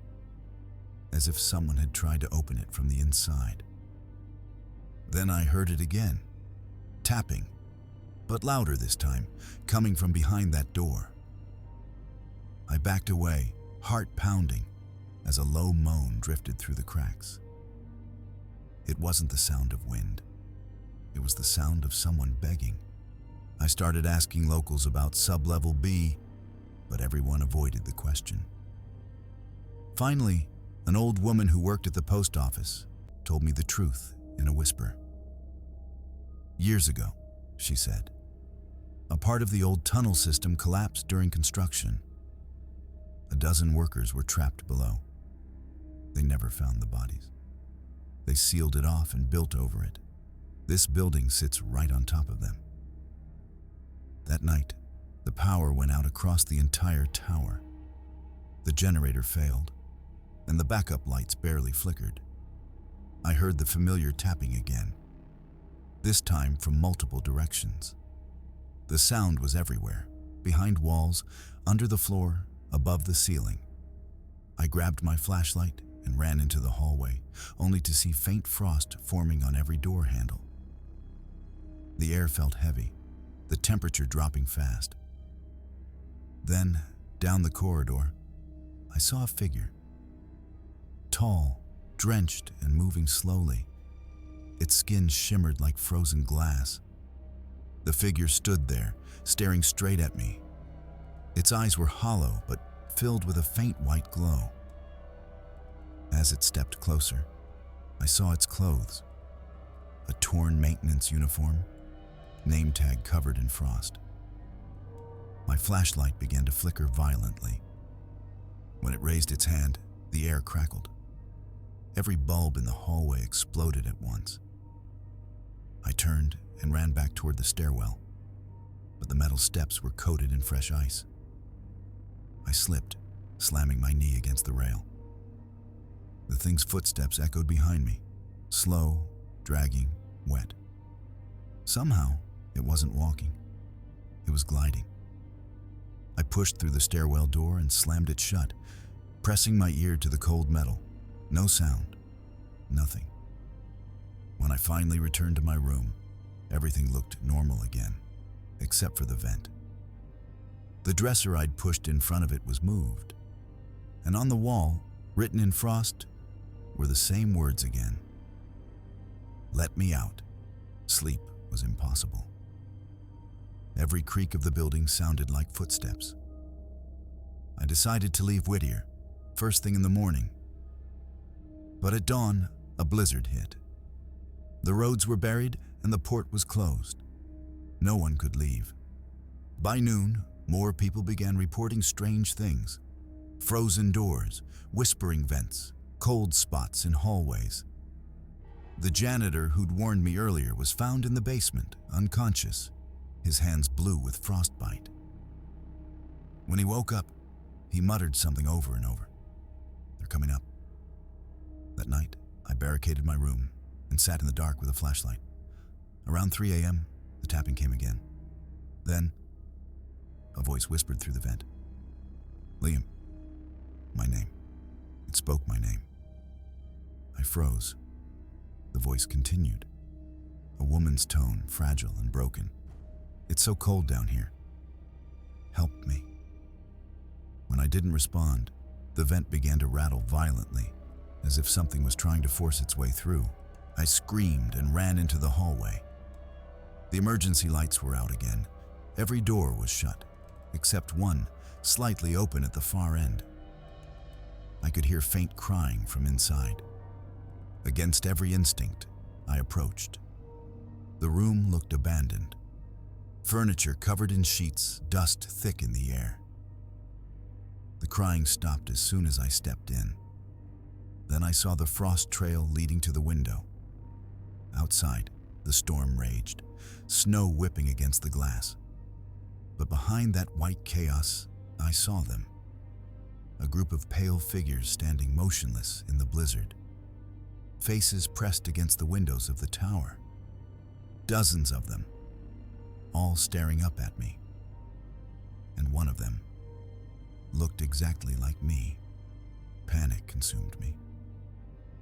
as if someone had tried to open it from the inside. Then I heard it again, tapping, but louder this time, coming from behind that door. I backed away, heart pounding, as a low moan drifted through the cracks. It wasn't the sound of wind. It was the sound of someone begging. I started asking locals about Sublevel B, but everyone avoided the question. Finally, an old woman who worked at the post office told me the truth in a whisper. "Years ago," she said, "a part of the old tunnel system collapsed during construction. A dozen workers were trapped below. They never found the bodies. They sealed it off and built over it. This building sits right on top of them. That night, the power went out across the entire tower. The generator failed, and the backup lights barely flickered. I heard the familiar tapping again, this time from multiple directions. The sound was everywhere, behind walls, under the floor, above the ceiling. I grabbed my flashlight and ran into the hallway, only to see faint frost forming on every door handle. The air felt heavy, the temperature dropping fast. Then, down the corridor, I saw a figure. Tall, drenched and moving slowly. Its skin shimmered like frozen glass. The figure stood there, staring straight at me. Its eyes were hollow, but filled with a faint white glow. As it stepped closer, I saw its clothes. A torn maintenance uniform, name tag covered in frost. My flashlight began to flicker violently. When it raised its hand, the air crackled. Every bulb in the hallway exploded at once. I turned and ran back toward the stairwell, but the metal steps were coated in fresh ice. I slipped, slamming my knee against the rail. The thing's footsteps echoed behind me, slow, dragging, wet. Somehow, it wasn't walking. It was gliding. I pushed through the stairwell door and slammed it shut, pressing my ear to the cold metal. No sound. Nothing. When I finally returned to my room, everything looked normal again, except for the vent. The dresser I'd pushed in front of it was moved, and on the wall, written in frost, were the same words again. Let me out. Sleep was impossible. Every creak of the building sounded like footsteps. I decided to leave Whittier, first thing in the morning. But at dawn, a blizzard hit. The roads were buried and the port was closed. No one could leave. By noon, more people began reporting strange things. Frozen doors, whispering vents, cold spots in hallways. The janitor who'd warned me earlier was found in the basement, unconscious, his hands blue with frostbite. When he woke up, he muttered something over and over. They're coming up. That night, I barricaded my room and sat in the dark with a flashlight. Around 3 a.m., the tapping came again. Then, a voice whispered through the vent. Liam. My name. It spoke my name. I froze. The voice continued. A woman's tone, fragile and broken. It's so cold down here. Help me. When I didn't respond, the vent began to rattle violently, as if something was trying to force its way through. I screamed and ran into the hallway. The emergency lights were out again. Every door was shut, except one, slightly open at the far end. I could hear faint crying from inside. Against every instinct, I approached. The room looked abandoned. Furniture covered in sheets, dust thick in the air. The crying stopped as soon as I stepped in. Then I saw the frost trail leading to the window. Outside, the storm raged, snow whipping against the glass. But behind that white chaos, I saw them. A group of pale figures standing motionless in the blizzard. Faces pressed against the windows of the tower. Dozens of them, all staring up at me. And one of them looked exactly like me. Panic consumed me.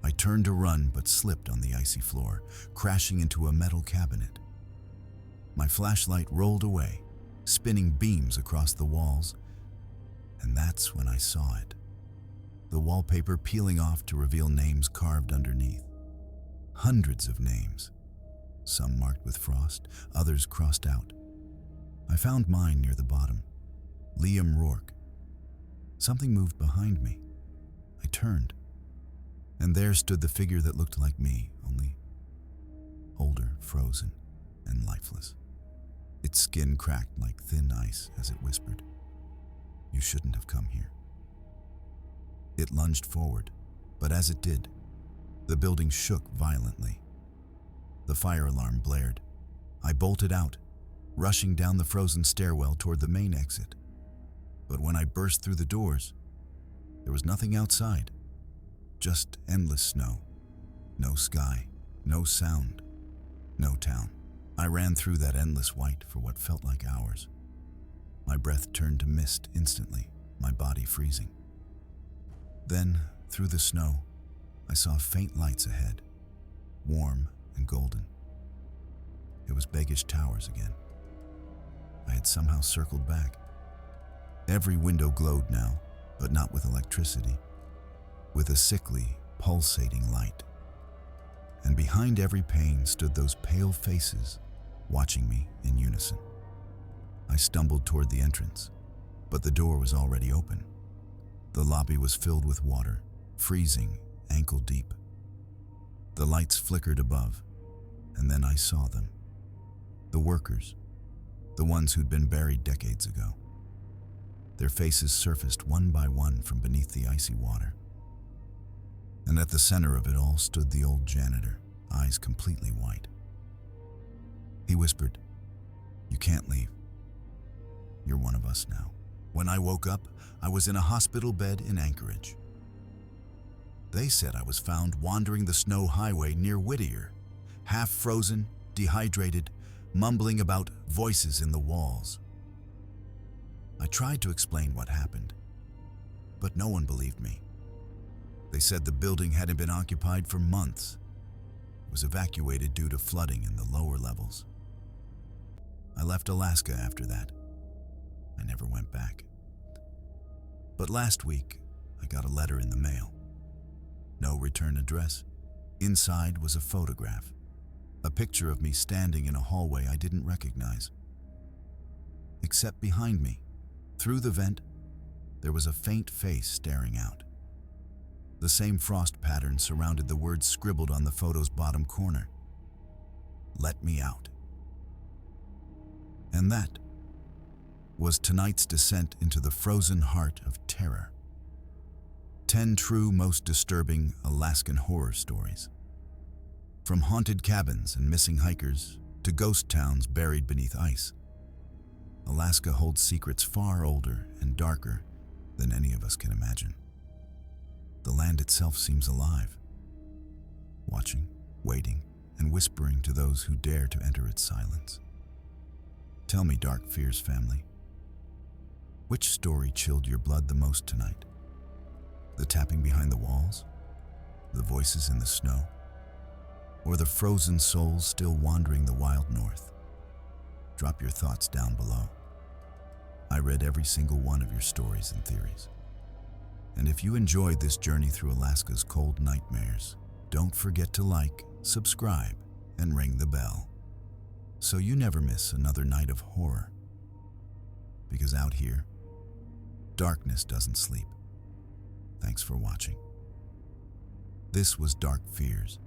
I turned to run but slipped on the icy floor, crashing into a metal cabinet. My flashlight rolled away, spinning beams across the walls, and that's when I saw it. The wallpaper peeling off to reveal names carved underneath. Hundreds of names, some marked with frost, others crossed out. I found mine near the bottom, Liam Rourke. Something moved behind me. I turned, and there stood the figure that looked like me, only older, frozen, and lifeless. Its skin cracked like thin ice as it whispered, "You shouldn't have come here." It lunged forward, but as it did, the building shook violently. The fire alarm blared. I bolted out, rushing down the frozen stairwell toward the main exit. But when I burst through the doors, there was nothing outside, just endless snow. No sky, no sound, no town. I ran through that endless white for what felt like hours. My breath turned to mist instantly, my body freezing. Then, through the snow, I saw faint lights ahead, warm and golden. It was Beggish Towers again. I had somehow circled back. Every window glowed now, but not with electricity. With a sickly, pulsating light. And behind every pane stood those pale faces, watching me in unison. I stumbled toward the entrance, but the door was already open. The lobby was filled with water, freezing ankle deep. The lights flickered above, and then I saw them. The workers, the ones who'd been buried decades ago. Their faces surfaced one by one from beneath the icy water. And at the center of it all stood the old janitor, eyes completely white. He whispered, "You can't leave. You're one of us now." When I woke up, I was in a hospital bed in Anchorage. They said I was found wandering the snow highway near Whittier, half frozen, dehydrated, mumbling about voices in the walls. I tried to explain what happened, but no one believed me. They said the building hadn't been occupied for months. It was evacuated due to flooding in the lower levels. I left Alaska after that. I never went back. But last week, I got a letter in the mail. No return address. Inside was a photograph, a picture of me standing in a hallway I didn't recognize. Except behind me, through the vent, there was a faint face staring out. The same frost pattern surrounded the words scribbled on the photo's bottom corner. "Let me out." And that was tonight's descent into the frozen heart of terror. 10 true, most disturbing Alaskan horror stories. From haunted cabins and missing hikers to ghost towns buried beneath ice, Alaska holds secrets far older and darker than any of us can imagine. The land itself seems alive, watching, waiting, and whispering to those who dare to enter its silence. Tell me, Dark Fears family, which story chilled your blood the most tonight? The tapping behind the walls? The voices in the snow? Or the frozen souls still wandering the wild north? Drop your thoughts down below. I read every single one of your stories and theories. And if you enjoyed this journey through Alaska's cold nightmares, don't forget to like, subscribe, and ring the bell, so you never miss another night of horror. Because out here, darkness doesn't sleep. Thanks for watching. This was Dark Fears.